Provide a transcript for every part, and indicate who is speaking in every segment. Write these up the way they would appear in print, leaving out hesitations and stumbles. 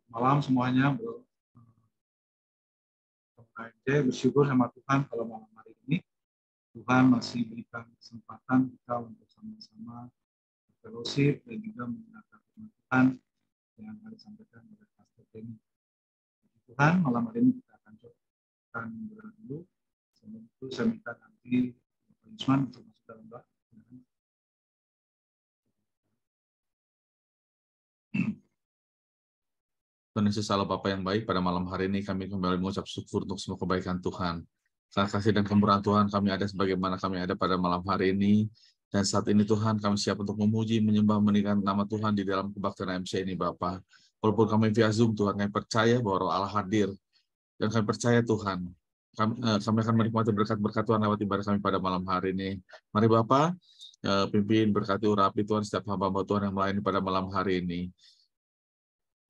Speaker 1: malam semuanya, Bro. KMC bersyukur sama Tuhan kalau malam hari ini Tuhan masih berikan kesempatan kita untuk sama-sama fellowship dan juga mendengarkan firman Tuhan yang akan disampaikan oleh Pastor Benny. Tuhan, malam hari ini kita akan berdoa dulu. Sebelum itu saya minta nanti Bapak Yusman untuk masuk dalam doa.
Speaker 2: Tuhan Yesus Allah Bapa yang baik, pada malam hari ini kami kembali mengucap syukur untuk semua kebaikan Tuhan. Karena kasih dan kemurahan Tuhan kami ada sebagaimana kami ada pada malam hari ini. Dan saat ini Tuhan kami siap untuk memuji, menyembah, meninggikan nama Tuhan di dalam kebaktian MC ini Bapa. Walaupun kami via Zoom Tuhan, kami percaya bahwa Roh Allah hadir. Dan kami percaya Tuhan, kami akan menikmati berkat-berkat Tuhan lewat ibadah kami pada malam hari ini. Mari Bapa, pimpin berkati urapi Tuhan setiap hamba-hamba Tuhan yang melayani pada malam hari ini.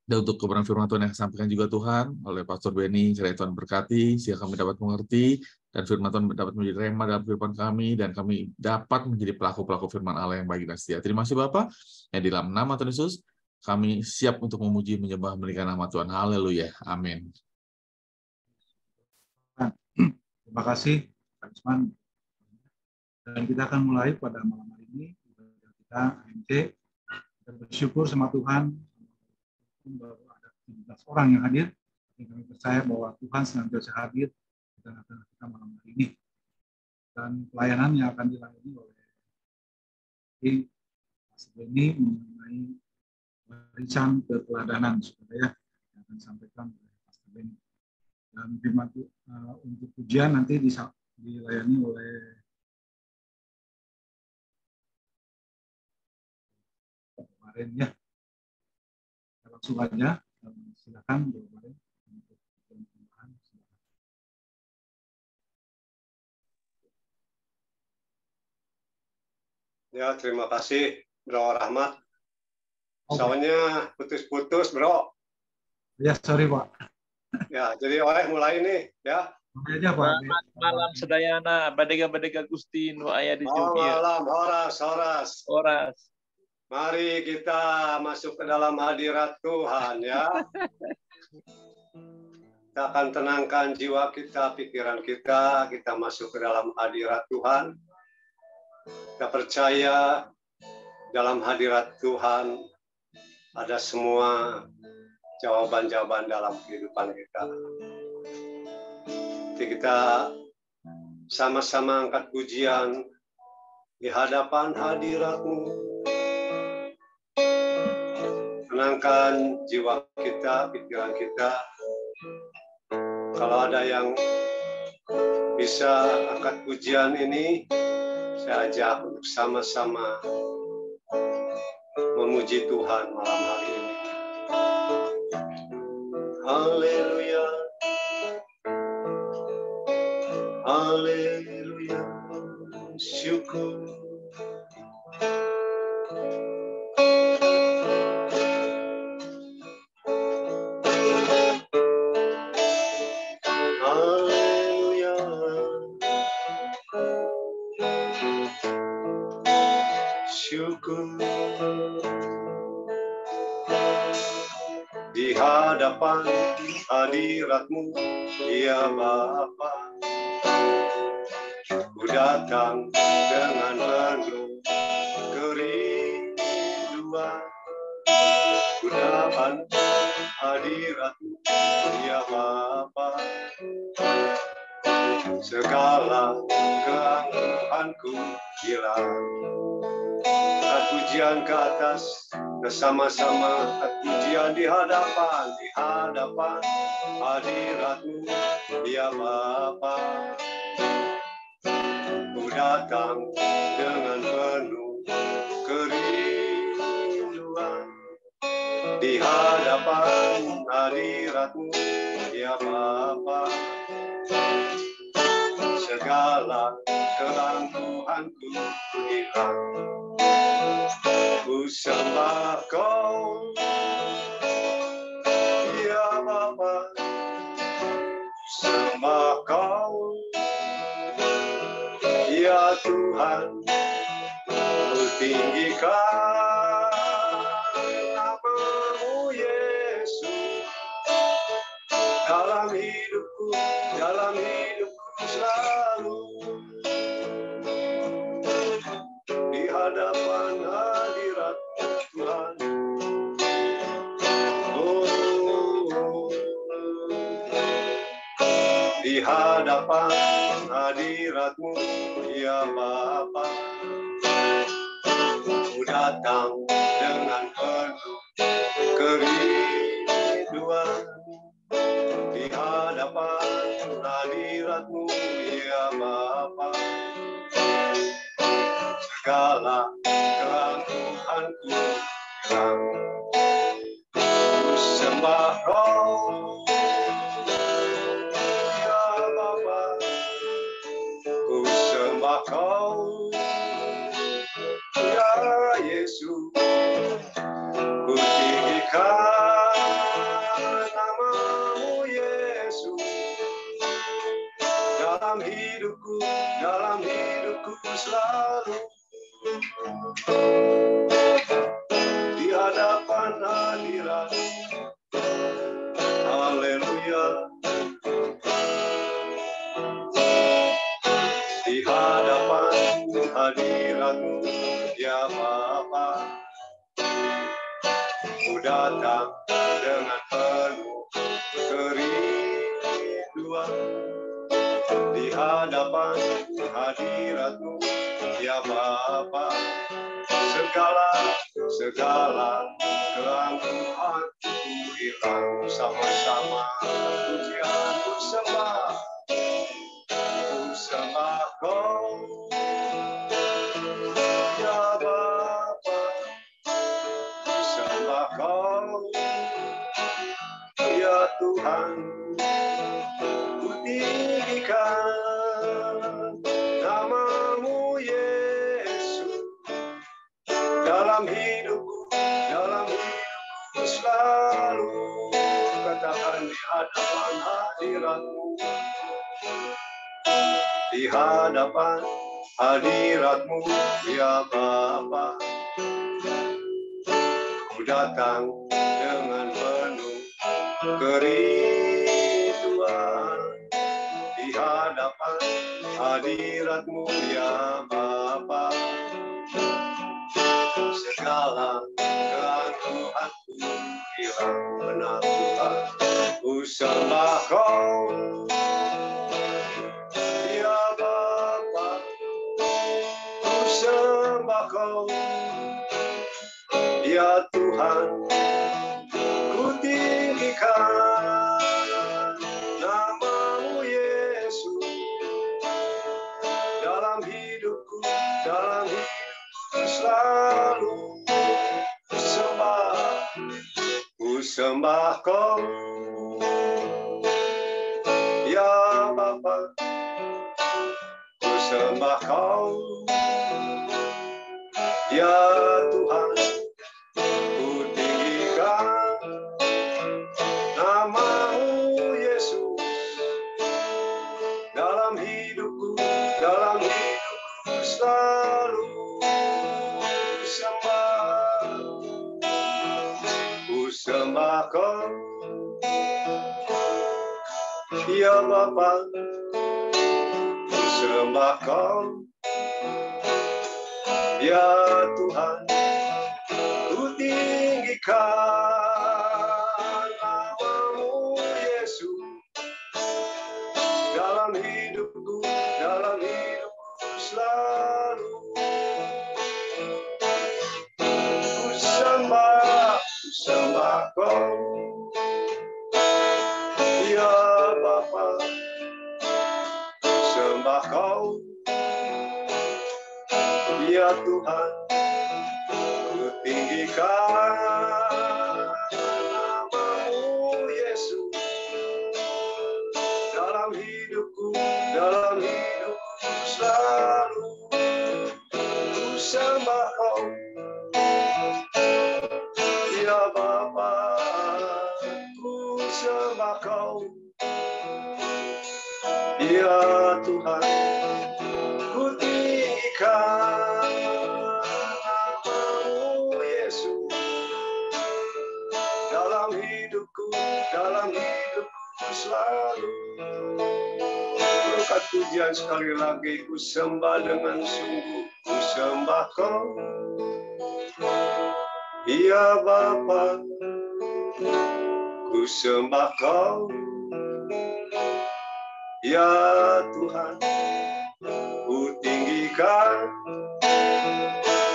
Speaker 2: Dan untuk kebenaran firman Tuhan yang disampaikan juga Tuhan oleh Pastor Benny, kiranya Tuhan berkati, sehingga kami dapat mengerti, dan firman Tuhan dapat menjadi rema dalam kehidupan kami, dan kami dapat menjadi pelaku-pelaku firman Allah yang baik dan setia. Terima kasih Bapak, yang di dalam nama Tuhan Yesus, kami siap untuk memuji, menyembah, meninggikan nama Tuhan. Haleluya. Amin.
Speaker 1: Terima kasih, Pak Yusman. Dan kita akan mulai pada malam hari ini. Kita AMC, kita bersyukur sama Tuhan, baru ada 17 orang yang hadir. Kami percaya bahwa Tuhan senantiasa hadir di tengah-tengah kita malam hari ini. Dan pelayanan yang akan dilayani oleh Pastor Benny mengenai warisan keteladanan, saudara ya, yang akan disampaikan oleh Pastor Benny. Dan firman untuk pujian nanti dilayani oleh kemarin ya. Langsung aja, silakan untuk tambahan.
Speaker 3: Ya, terima kasih Bro Rahmat. Soalnya putus-putus Bro.
Speaker 1: Ya, sorry Pak.
Speaker 3: Ya, jadi oleh mulai nih ya.
Speaker 1: Aja, Pak.
Speaker 4: Selamat malam sedayana, badega-badega Gusti nu aya di
Speaker 3: Selamat malam, horas. Mari kita masuk ke dalam hadirat Tuhan ya. Kita akan tenangkan jiwa kita, pikiran kita masuk ke dalam hadirat Tuhan. Kita percaya dalam hadirat Tuhan ada semua jawaban-jawaban dalam kehidupan kita. Jadi kita sama-sama angkat pujian di hadapan hadirat-Mu. Tenangkan jiwa kita, pikiran kita. Kalau ada yang bisa angkat pujian ini, saya ajak untuk sama-sama memuji Tuhan malam hari ini. Haleluya. Haleluya. Syukur. Di hadapan hadirat-Mu, ya Bapa, ku datang dengan penuh kerinduan. Ku dapat hadirat-Mu, ya Bapa, segala keangkuhanku hilang. Pujian ke atas, bersama-sama pujian di hadapan hadirat-Mu, ya Bapa. Ku datang dengan penuh kerinduan di hadapan hadirat-Mu, ya Bapa. Segala keangkuhanku hilang. Ku sembah Kau, ya Bapa, sembah Kau, ya Tuhan, ku tinggikan nama-Mu Yesus. dalam hidupku selalu. Di hadapan hadirat Tuhan. Di hadapan hadirat-Mu, ya Bapa, ku datang dengan penuh kerinduan. Di hadapan hadirat-Mu, ya Bapa, segala keraguanku hilang. Ku sembah Kau, ya Bapa, ku sembah Kau, ya Yesus. Ku tinggikan nama-Mu, Yesus, dalam hidupku selalu. Di hadapan hadirat, haleluya. Di hadapan hadirat-Mu, ya Bapa, ku datang dengan penuh kerinduan. Di hadapan hadirat-Mu, ya Bapa, segala kelangkuanku hilang. Sama-sama pujian ku sembah Kau, ya Bapa, ku sembah Kau, ya Tuhan. Ku tinggikan nama-Mu, Yesus, dalam hidupku selalu. Katakan di hadapan hadirat-Mu, di hadapan hadirat-Mu, ya Bapa, ku datang dengan penuh kerinduan. Di hadapan hadirat-Mu, ya Bapa, segala keraguanku hilang. Benar Tuhan, ku sembah Kau, ya Bapa, ku sembah Kau, ya Tuhan. Ku tinggikan nama-Mu, Yesus, dalam hidupku selalu. Ku sembah Kau, ya Bapa, ku sembah Kau, ya Tuhan. Ku tinggikan nama-Mu, Yesus, dalam hidupku selalu. Ku sembah Kau, ya Bapa, ku sembah Kau, ya Tuhan. Ku tinggikan nama-Mu, Yesus, dalam hidupku selalu. Ku sembah Kau, ya Bapa, ku sembah Kau, ya Tuhan. Ku tinggikan nama-Mu, Yesus, dalam hidupku selalu. Ku sembah Kau, ya Bapa, ku sembah Kau, ya Tuhan. Ku tinggikan nama-Mu, Yesus, dalam hidupku pujian sekali lagi, ku sembah dengan sungguh, ku sembah Kau. Ya Bapa, ku sembah Kau. Ya Tuhan, ku tinggikan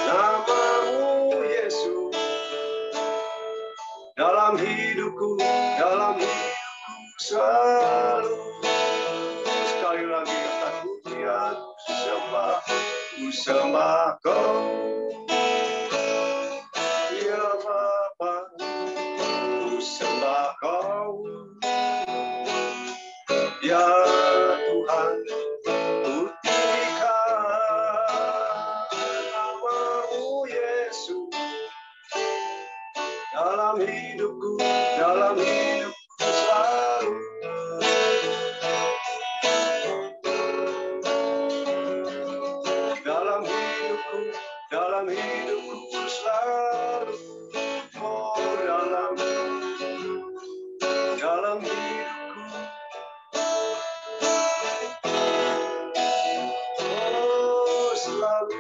Speaker 3: nama-Mu Yesus dalam hidupku selalu. Sekali lagi kata pujian, ku sembah Kau. Ya Bapa, ku sembah Kau. Ya Tuhan, ku tinggikan nama-Mu Yesus dalam hidupku selalu. Dalam hidupku selalu. Oh, dalam hidupku. Oh, selalu.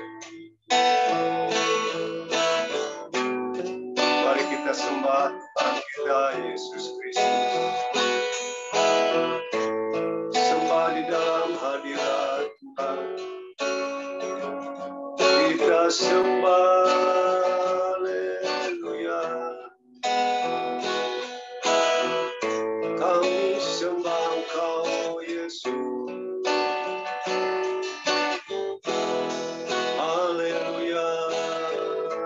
Speaker 3: Mari kita sembah Tuhan kita Yesus Kristus. Sembah di dalam hadirat Tuhan. Kita sembah, haleluya. Kami sembah Engkau Yesus. Haleluya,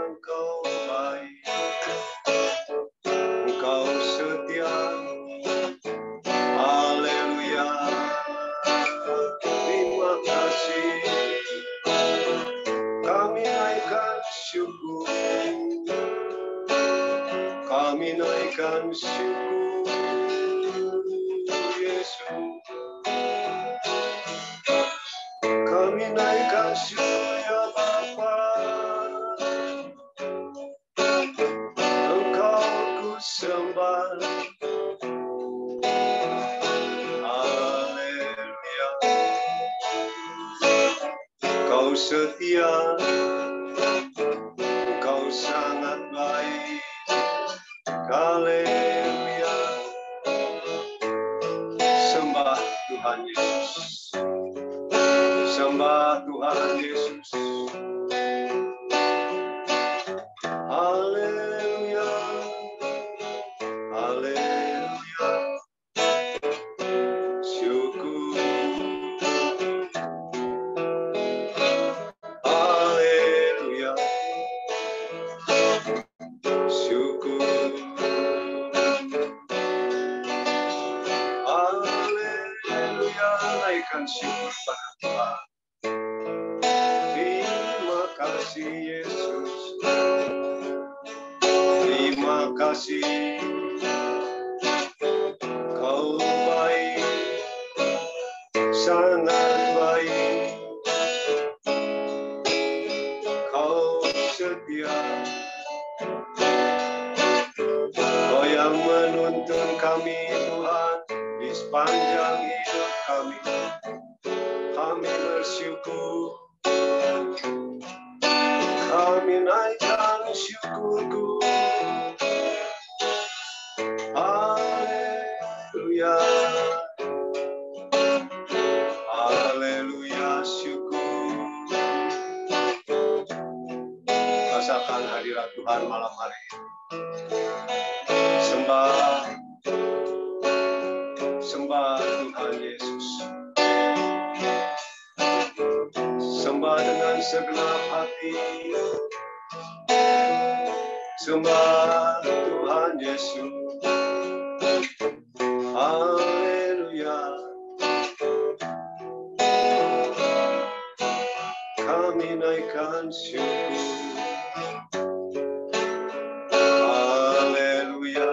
Speaker 3: Engkau baik, Engkau setia. Haleluya, terima kasih. Kami naikkan syukur, Yesus. Kami naikkan syukur ya Bapa. Engkau ku sembah. Haleluya. Kau setia, Engkau sangat baik. Haleluya. Sembah Tuhan Yesus. Sembah Tuhan Yesus. Haleluya. Haleluya. Syukur. Haleluya. Syukur. Haleluya. Naikkan syukur pada Tuhan. Terima kasih Yesus. Terima kasih. Kau baik, sangat baik. Kau setia. Kau yang menuntun kami Tuhan di sepanjang hidup kami. Kami bersyukur. Kami naikkan syukurku. Haleluya. Haleluya, syukur. Rasakan hadirat Tuhan malam hari ini. Sembah Tuhan Yesus. Sembah dengan segenap hati. Sembah Tuhan Yesus. Haleluya. Kami naikkan syukur. Haleluya.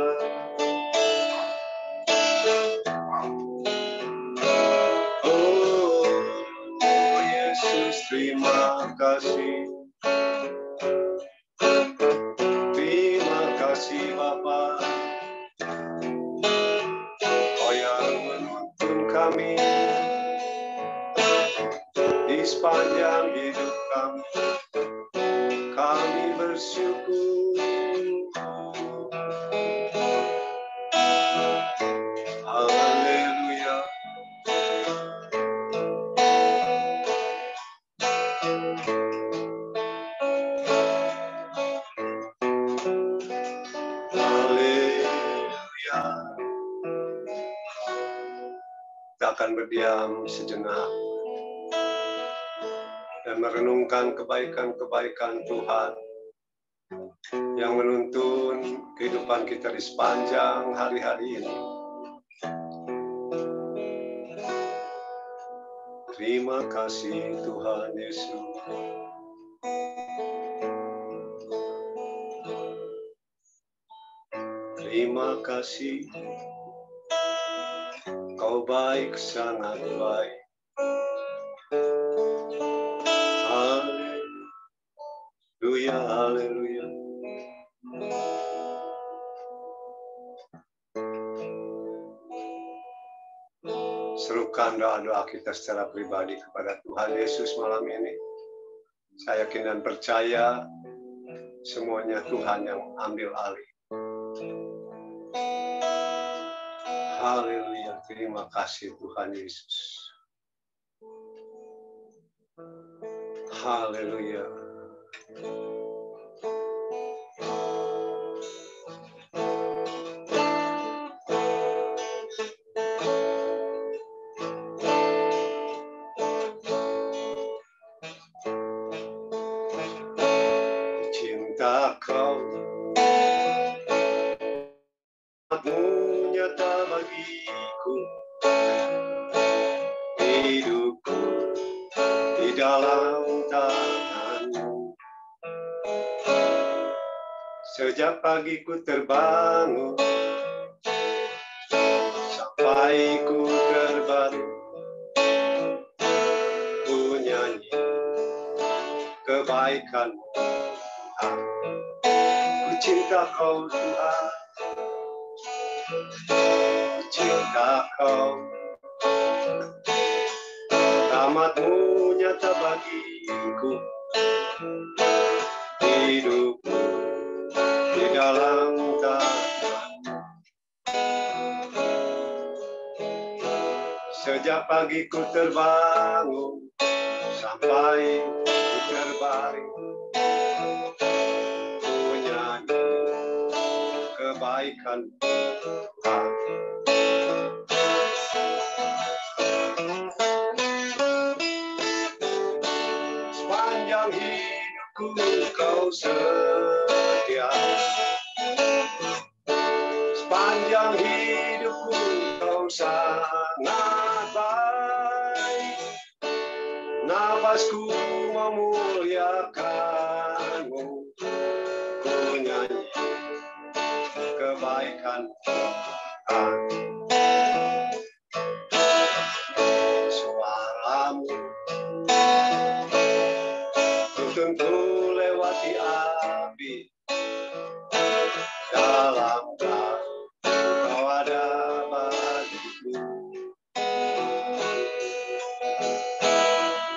Speaker 3: Oh Yesus, terima kasih. Terima kasih Bapa. Kau yang menuntun kami bersyukur. Haleluya. Haleluya. Kita akan berdiam sejenak dan merenungkan kebaikan-kebaikan Tuhan yang menuntun kehidupan kita di sepanjang hari-hari ini. Terima kasih Tuhan Yesus. Terima kasih, Kau baik, sangat baik. Haleluya, haleluya. Serukan doa-doa kita secara pribadi kepada Tuhan Yesus malam ini. Saya yakin dan percaya semuanya Tuhan yang ambil alih. Haleluya, terima kasih Tuhan Yesus. Haleluya. Cinta Kau nyata bagiku, hidupku di dalam tangan-Mu. Sejak pagi ku terbangun sampai ku terbaring, ku nyanyi kebaikan-Mu Tuhan. Ku cinta Kau Tuhan, ku cinta Kau. Rahmat-Mu nyata bagiku, hidupku di dalam tangan-Mu. Sejak pagi ku terbangun sampai ku terbaring, ku nyanyi kebaikan Tuhan. Sepanjang hidupku Kau setia, sepanjang hidupku Kau sangat baik. Nafasku memuliakan-Mu, ku nyanyi kebaikan Tuhan. Suara-Mu tentu lewati api, dalam Kau ada bagiku.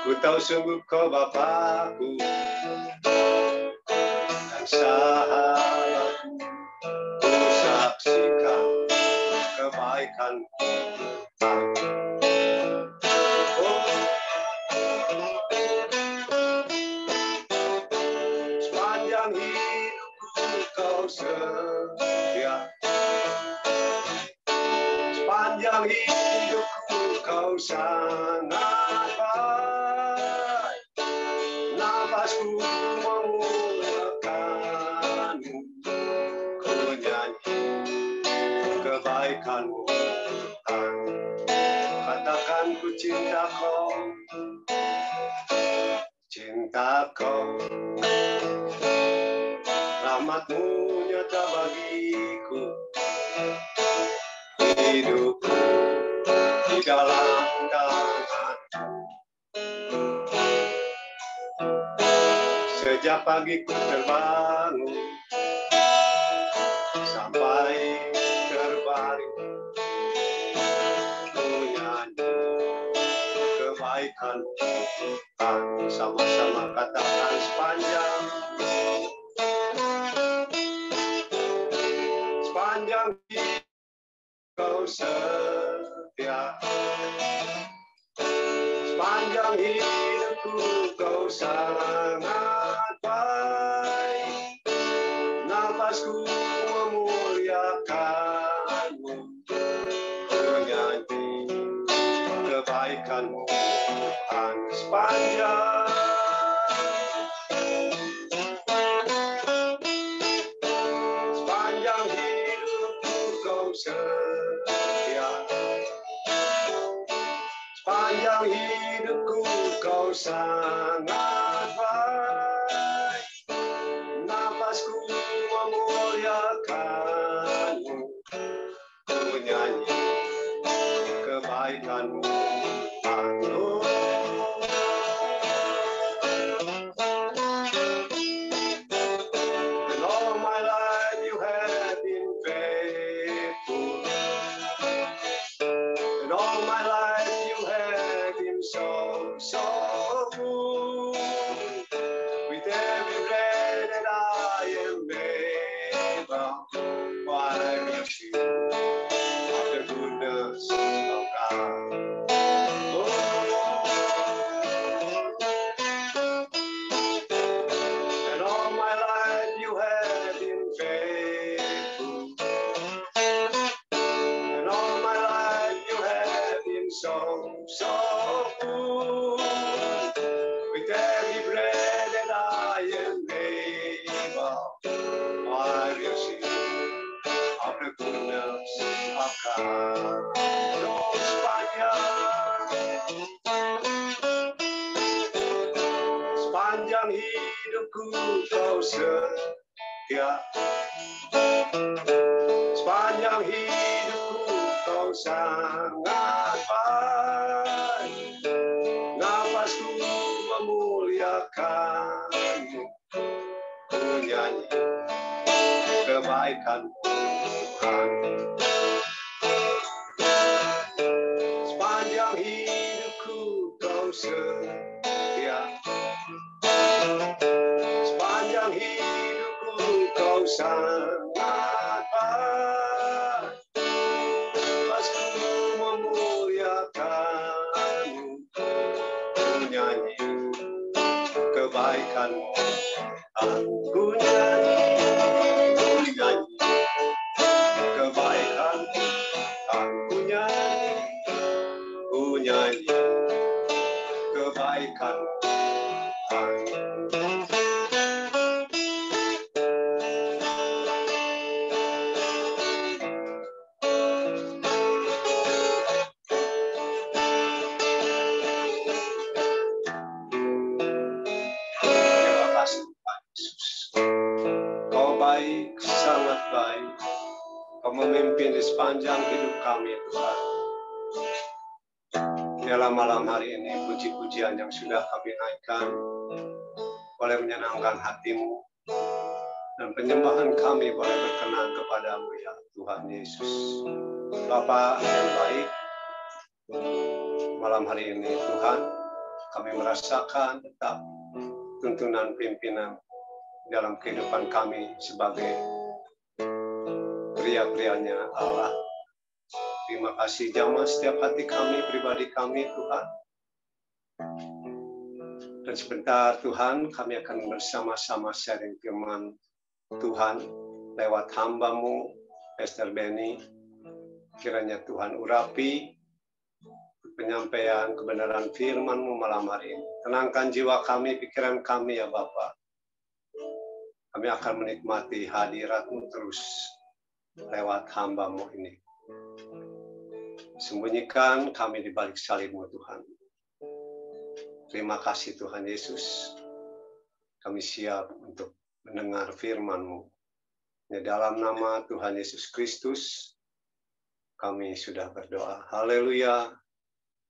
Speaker 3: Ku tahu sungguh Kau Bapa-Ku dan sahabatku. Ku saksikan kebaikan Tuhan. Sepanjang hidupku Kau setia, sepanjang hidupku Kau sangat baik. Nafasku memuliakan-Mu, ku nyanyi kebaikan-Mu Tuhan. Katakan ku cinta Kau, cinta Kau. Rahmat-Mu nyata bagiku, hidupku di dalam tangan-Mu. Sejak pagi ku terbangun sampai terbaring, ku nyanyi kebaikan Tuhan. Sama-sama katakan sepanjang setia. Sepanjang hidupku kau sangat baik. Napasku memuliakanmu, menyanyi kebaikanmu Tuhan sepanjang. Sepanjang hidupku kau setia. Sepanjang hidupku kau sangat baik. Napasku memuliakanmu, menyanyi kebaikanmu Tuhan. And all my life you have been faithful. And all my life you have been so good. With every breath that I am able, I will sing of the goodness of God. And all my life you have been faithful. And all my life you have been so good. With every breath that I am able, I will sing of the goodness of God. Oh, sepanjang hidupku kau setia. Sepanjang hidupku kau sangat baik. Napasku memuliakanmu, menyanyi kebaikanmu Tuhan. Sepanjang hidupku kau setia. Sepanjang hidupku kau sangat baik. Napasku memuliakanmu, menyanyi kebaikanmu aku nyanyi kebaikanmu aku nyanyi kebaikanmu. Baik, sangat baik. Kau memimpin di sepanjang hidup kami, Tuhan. Dalam malam hari ini, puji-pujian yang sudah kami naikkan boleh menyenangkan hatimu, dan penyembahan kami boleh berkenan kepadamu, ya Tuhan Yesus. Bapa yang baik, malam hari ini, Tuhan, kami merasakan tetap tuntunan pimpinan dalam kehidupan kami sebagai pria-prianya Allah. Terima kasih jamah setiap hati kami, pribadi kami, Tuhan. Dan sebentar, Tuhan, kami akan bersama-sama sharing firman Tuhan lewat hamba-Mu, Pastor Benny. Kiranya Tuhan urapi penyampaian kebenaran firman-Mu malam hari ini. Tenangkan jiwa kami, pikiran kami, ya Bapa. Kami akan menikmati hadirat-Mu terus lewat hamba-Mu ini. Sembunyikan kami di balik salib-Mu, Tuhan. Terima kasih Tuhan Yesus. Kami siap untuk mendengar firman-Mu. Di dalam nama Tuhan Yesus Kristus, kami sudah berdoa. Haleluya.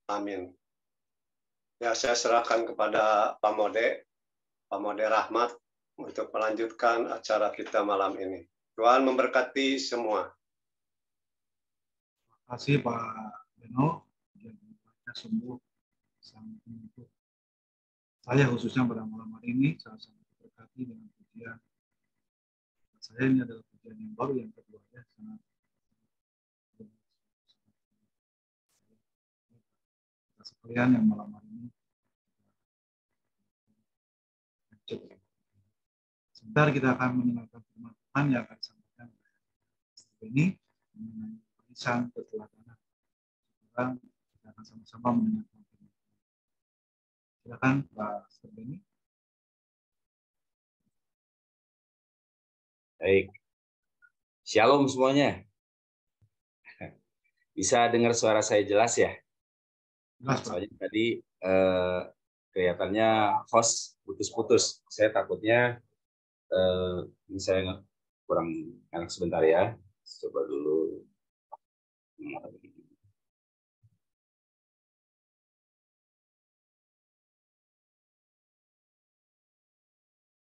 Speaker 3: Amin. Ya, saya serahkan kepada Pak Mode Rahmat, untuk melanjutkan acara kita malam ini. Tuhan memberkati semua.
Speaker 1: Terima kasih Pak Beno, yang membaca sembuh sangat menuntut. Saya khususnya pada malam hari ini, saya sangat berkati dengan pujian. Saya ini adalah pujian yang baru, yang kedua ya, sangat penyampaian yang malam hari ini. Sebentar kita akan mendengarkan firman Tuhan yang akan disampaikan oleh Pastor Benny mengenai warisan keteladanan. Sekarang kita akan sama-sama mendengarkan firman Tuhan. Silakan Pastor Benny.
Speaker 5: Baik. Shalom semuanya. Bisa dengar suara saya jelas ya?
Speaker 1: Jelas, Pak.
Speaker 5: Soalnya tadi kelihatannya host putus-putus. Saya takutnya ini saya kurang enak sebentar ya. Coba dulu.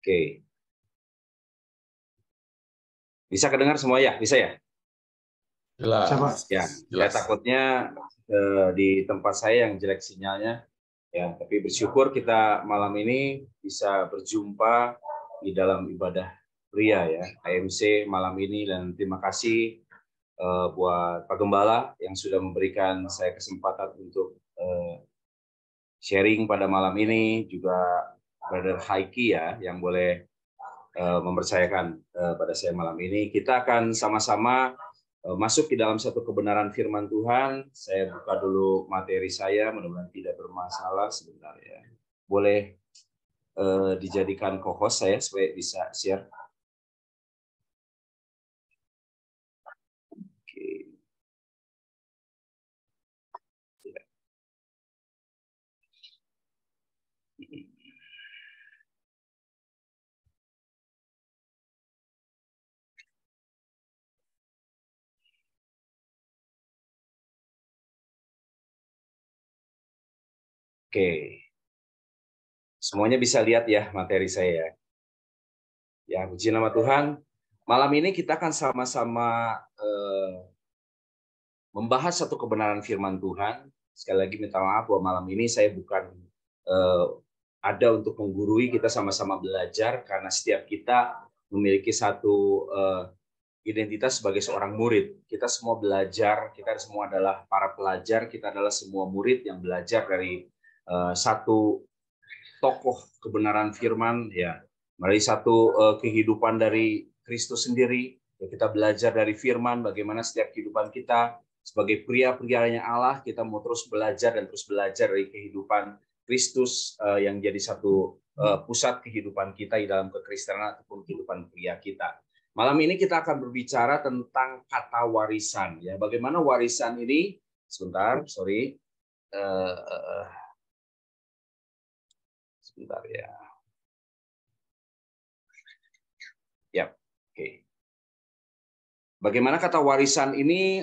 Speaker 5: Oke. Bisa kedengar semua ya? Bisa ya?
Speaker 2: Jelas.
Speaker 5: Ya, saya takutnya di tempat saya yang jelek sinyalnya. Ya, tapi bersyukur kita malam ini bisa berjumpa di dalam ibadah pria ya, AMC malam ini, dan terima kasih buat Pak Gembala yang sudah memberikan saya kesempatan untuk sharing pada malam ini, juga Brother Haiki ya yang boleh mempercayakan pada saya malam ini. Kita akan sama-sama masuk di dalam satu kebenaran firman Tuhan. Saya buka dulu materi saya, mudah-mudahan tidak bermasalah sebentar ya. Boleh dijadikan co-host saya supaya bisa share. Oke. Ya. Oke, semuanya bisa lihat ya materi saya. Ya, puji nama Tuhan. Malam ini kita akan sama-sama membahas satu kebenaran firman Tuhan. Sekali lagi minta maaf bahwa malam ini saya bukan ada untuk menggurui, kita sama-sama belajar karena setiap kita memiliki satu identitas sebagai seorang murid. Kita semua belajar, kita semua adalah para pelajar, kita adalah semua murid yang belajar dari satu tokoh kebenaran firman ya, dari satu kehidupan dari Kristus sendiri. Ya, kita belajar dari firman bagaimana setiap kehidupan kita sebagai pria-prianya Allah, kita mau terus belajar dan terus belajar dari kehidupan Kristus yang jadi satu pusat kehidupan kita di dalam kekristenan ataupun kehidupan pria kita. Malam ini kita akan berbicara tentang kata warisan ya. Bagaimana warisan ini? Sebentar, sorry. Sebentar ya. Ya, oke. Bagaimana kata warisan ini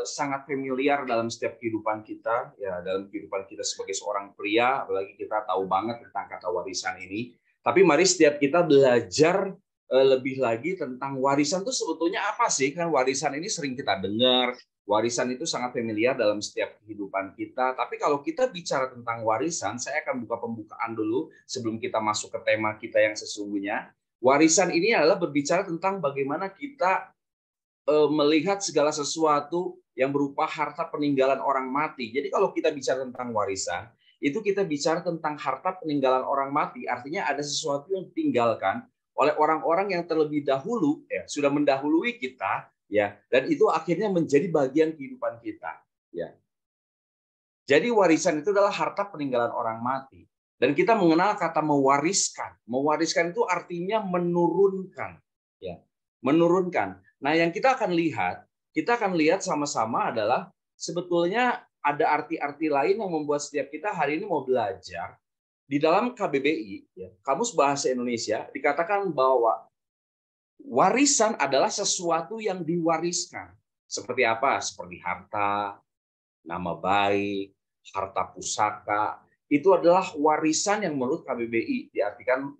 Speaker 5: sangat familiar dalam setiap kehidupan kita, ya, dalam kehidupan kita sebagai seorang pria, apalagi kita tahu banget tentang kata warisan ini. Tapi mari setiap kita belajar lebih lagi tentang warisan itu sebetulnya apa sih? Kan warisan ini sering kita dengar, warisan itu sangat familiar dalam setiap kehidupan kita. Tapi kalau kita bicara tentang warisan, saya akan buka pembukaan dulu sebelum kita masuk ke tema kita yang sesungguhnya. Warisan ini adalah berbicara tentang bagaimana kita melihat segala sesuatu yang berupa harta peninggalan orang mati. Jadi kalau kita bicara tentang warisan, itu kita bicara tentang harta peninggalan orang mati. Artinya ada sesuatu yang ditinggalkan oleh orang-orang yang terlebih dahulu ya, sudah mendahului kita ya, dan itu akhirnya menjadi bagian kehidupan kita ya. Jadi warisan itu adalah harta peninggalan orang mati. Dan kita mengenal kata mewariskan. Mewariskan itu artinya menurunkan ya. Menurunkan. Nah, yang kita akan lihat sama-sama adalah sebetulnya ada arti-arti lain yang membuat setiap kita hari ini mau belajar. Di dalam KBBI, ya, Kamus Bahasa Indonesia, dikatakan bahwa warisan adalah sesuatu yang diwariskan. Seperti apa? Seperti harta, nama baik, harta pusaka. Itu adalah warisan yang menurut KBBI,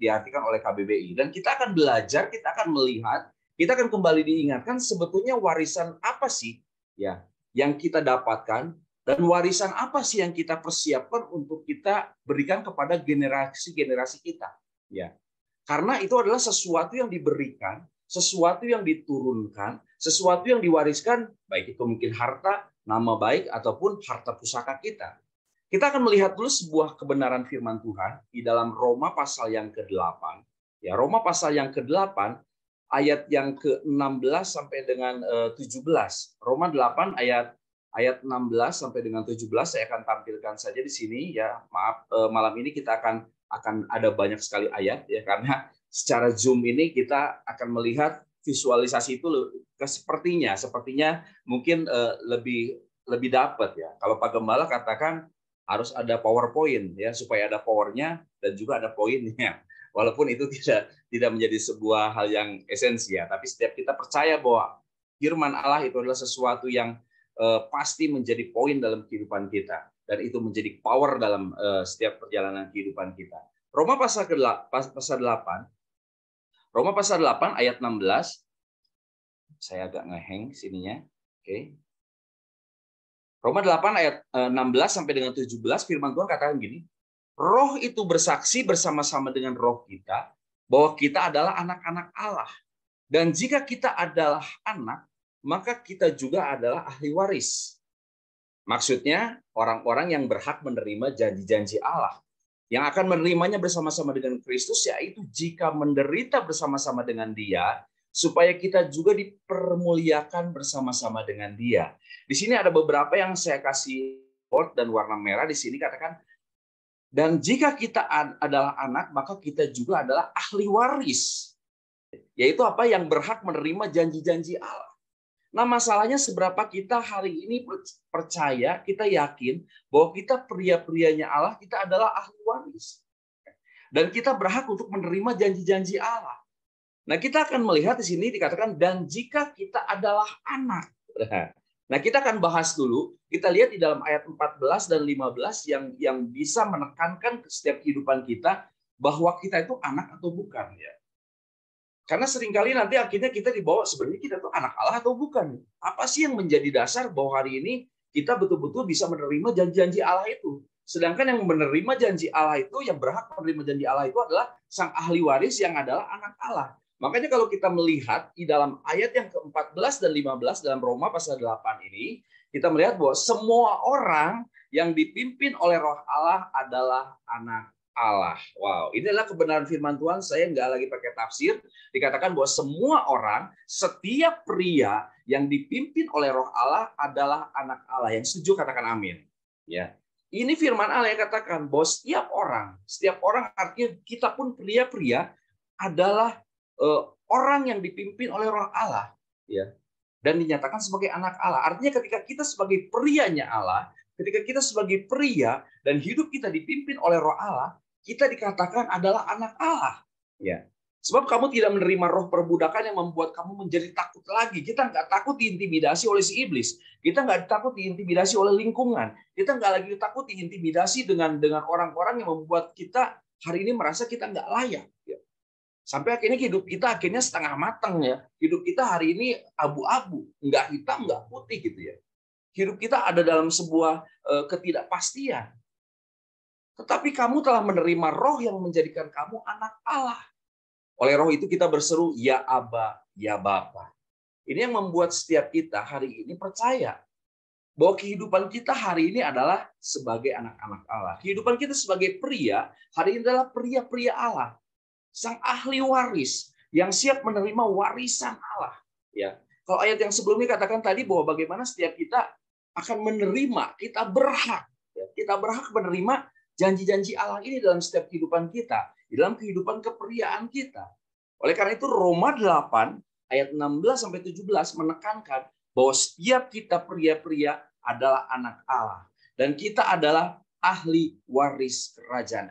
Speaker 5: diartikan oleh KBBI. Dan kita akan belajar, kita akan melihat, kita akan kembali diingatkan sebetulnya warisan apa sih ya yang kita dapatkan, dan warisan apa sih yang kita persiapkan untuk kita berikan kepada generasi-generasi kita ya. Karena itu adalah sesuatu yang diberikan, sesuatu yang diturunkan, sesuatu yang diwariskan, baik itu mungkin harta, nama baik ataupun harta pusaka kita. Kita akan melihat dulu sebuah kebenaran firman Tuhan di dalam Roma pasal yang ke-8. Ya, Roma pasal yang ke-8 ayat yang ke-16 sampai dengan 17. Roma 8 ayat 16 sampai dengan 17 saya akan tampilkan saja di sini ya. Maaf, malam ini kita akan ada banyak sekali ayat ya, karena secara Zoom ini kita akan melihat visualisasi itu sepertinya mungkin lebih dapat ya. Kalau Pak Gembala katakan harus ada PowerPoint ya, supaya ada powernya dan juga ada poinnya. Walaupun itu tidak menjadi sebuah hal yang esensi ya, tapi setiap kita percaya bahwa firman Allah itu adalah sesuatu yang pasti menjadi poin dalam kehidupan kita, dan itu menjadi power dalam setiap perjalanan kehidupan kita. Roma pasal 8 ayat 16. Saya agak ngeheng sininya. Oke. Roma 8 ayat 16 sampai dengan 17 firman Tuhan katakan gini, Roh itu bersaksi bersama-sama dengan roh kita bahwa kita adalah anak-anak Allah. Dan jika kita adalah anak, maka kita juga adalah ahli waris. Maksudnya orang-orang yang berhak menerima janji-janji Allah. Yang akan menerimanya bersama-sama dengan Kristus, yaitu jika menderita bersama-sama dengan Dia, supaya kita juga dipermuliakan bersama-sama dengan Dia. Di sini ada beberapa yang saya kasih bold dan warna merah. Di sini katakan, dan jika kita adalah anak, maka kita juga adalah ahli waris. Yaitu apa? Yang berhak menerima janji-janji Allah. Nah, masalahnya seberapa kita hari ini percaya, kita yakin bahwa kita pria-prianya Allah, kita adalah ahli waris. Dan kita berhak untuk menerima janji-janji Allah. Nah, kita akan melihat di sini dikatakan, dan jika kita adalah anak. Nah, kita akan bahas dulu. Kita lihat di dalam ayat 14 dan 15 yang bisa menekankan setiap kehidupan kita bahwa kita itu anak atau bukan. Ya. Karena seringkali nanti akhirnya kita dibawa, sebenarnya kita itu anak Allah atau bukan. Apa sih yang menjadi dasar bahwa hari ini kita betul-betul bisa menerima janji-janji Allah itu. Sedangkan yang menerima janji Allah itu, yang berhak menerima janji Allah itu adalah sang ahli waris yang adalah anak Allah. Makanya kalau kita melihat di dalam ayat yang ke-14 dan 15 dalam Roma pasal 8 ini, kita melihat bahwa semua orang yang dipimpin oleh Roh Allah adalah anak Allah. Wow, ini adalah kebenaran firman Tuhan. Saya nggak lagi pakai tafsir. Dikatakan bahwa semua orang, setiap pria yang dipimpin oleh Roh Allah adalah anak Allah. Yang setuju katakan amin. Ya, ini firman Allah yang katakan bahwa setiap orang artinya kita pun pria-pria adalah orang yang dipimpin oleh Roh Allah, ya, dan dinyatakan sebagai anak Allah. Artinya ketika kita sebagai prianya Allah, ketika kita sebagai pria dan hidup kita dipimpin oleh Roh Allah, kita dikatakan adalah anak Allah. Ya, sebab kamu tidak menerima roh perbudakan yang membuat kamu menjadi takut lagi. Kita nggak takut diintimidasi oleh si iblis. Kita nggak takut diintimidasi oleh lingkungan. Kita nggak lagi takut diintimidasi dengan orang-orang yang membuat kita hari ini merasa kita nggak layak. Ya. Sampai akhirnya hidup kita setengah matang ya. Hidup kita hari ini abu-abu, nggak hitam, nggak putih gitu ya. Hidup kita ada dalam sebuah ketidakpastian. Tetapi kamu telah menerima roh yang menjadikan kamu anak Allah. Oleh roh itu kita berseru, ya Aba, ya Bapa. Ini yang membuat setiap kita hari ini percaya bahwa kehidupan kita hari ini adalah sebagai anak-anak Allah. Kehidupan kita sebagai pria hari ini adalah pria-pria Allah. Sang ahli waris yang siap menerima warisan Allah. Ya, kalau ayat yang sebelumnya katakan tadi bahwa bagaimana setiap kita akan menerima, kita berhak menerima janji-janji Allah ini dalam setiap kehidupan kita, di dalam kehidupan kepriaan kita. Oleh karena itu Roma 8 ayat 16 sampai 17 menekankan bahwa setiap kita pria-pria adalah anak Allah dan kita adalah ahli waris kerajaan.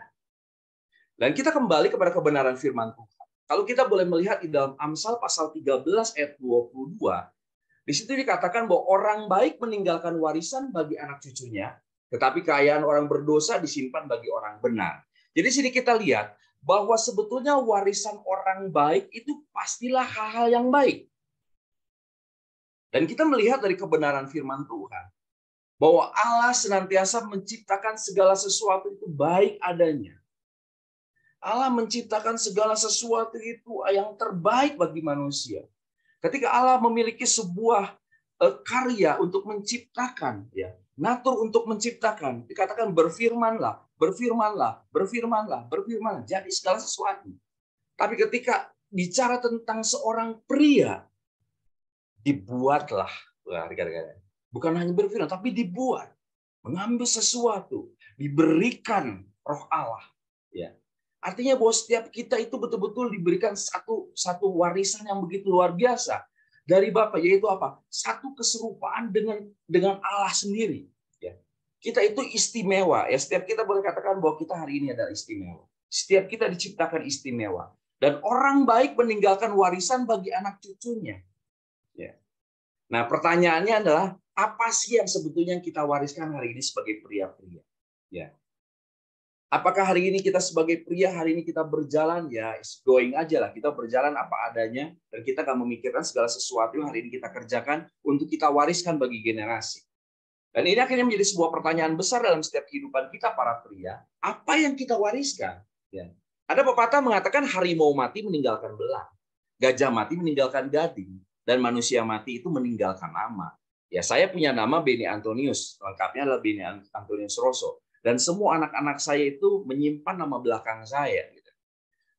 Speaker 5: Dan kita kembali kepada kebenaran firman Tuhan. Kalau kita boleh melihat di dalam Amsal pasal 13 ayat 22, di situ dikatakan bahwa orang baik meninggalkan warisan bagi anak cucunya, tetapi kekayaan orang berdosa disimpan bagi orang benar. Jadi sini kita lihat bahwa sebetulnya warisan orang baik itu pastilah hal-hal yang baik. Dan kita melihat dari kebenaran firman Tuhan bahwa Allah senantiasa menciptakan segala sesuatu itu baik adanya. Allah menciptakan segala sesuatu itu yang terbaik bagi manusia. Ketika Allah memiliki sebuah karya untuk menciptakan, ya, Natur untuk menciptakan. Dikatakan berfirmanlah, berfirmanlah, berfirmanlah, berfirmanlah. Jadi segala sesuatu. Tapi ketika bicara tentang seorang pria, dibuatlah. Bukan hanya berfirman, tapi dibuat. Mengambil sesuatu. Diberikan roh Allah. Ya. Artinya bahwa setiap kita itu betul-betul diberikan satu warisan yang begitu luar biasa dari Bapa, yaitu apa? Satu keserupaan dengan Allah sendiri. Ya. Kita itu istimewa. Ya, setiap kita boleh katakan bahwa kita hari ini adalah istimewa. Setiap kita diciptakan istimewa. Dan orang baik meninggalkan warisan bagi anak cucunya. Ya. Nah, pertanyaannya adalah apa sih yang sebetulnya kita wariskan hari ini sebagai pria-pria? Ya. Apakah hari ini kita sebagai pria, hari ini kita berjalan, ya going aja lah. Kita berjalan apa adanya, dan kita gak memikirkan segala sesuatu yang hari ini kita kerjakan untuk kita wariskan bagi generasi. Dan ini akhirnya menjadi sebuah pertanyaan besar dalam setiap kehidupan kita para pria. Apa yang kita wariskan? Ya. Ada pepatah mengatakan harimau mati meninggalkan belang, gajah mati meninggalkan gading, dan manusia mati itu meninggalkan nama. Ya, saya punya nama Beni Antonius, lengkapnya adalah Beni Antonius Rosso. Dan semua anak-anak saya itu menyimpan nama belakang saya.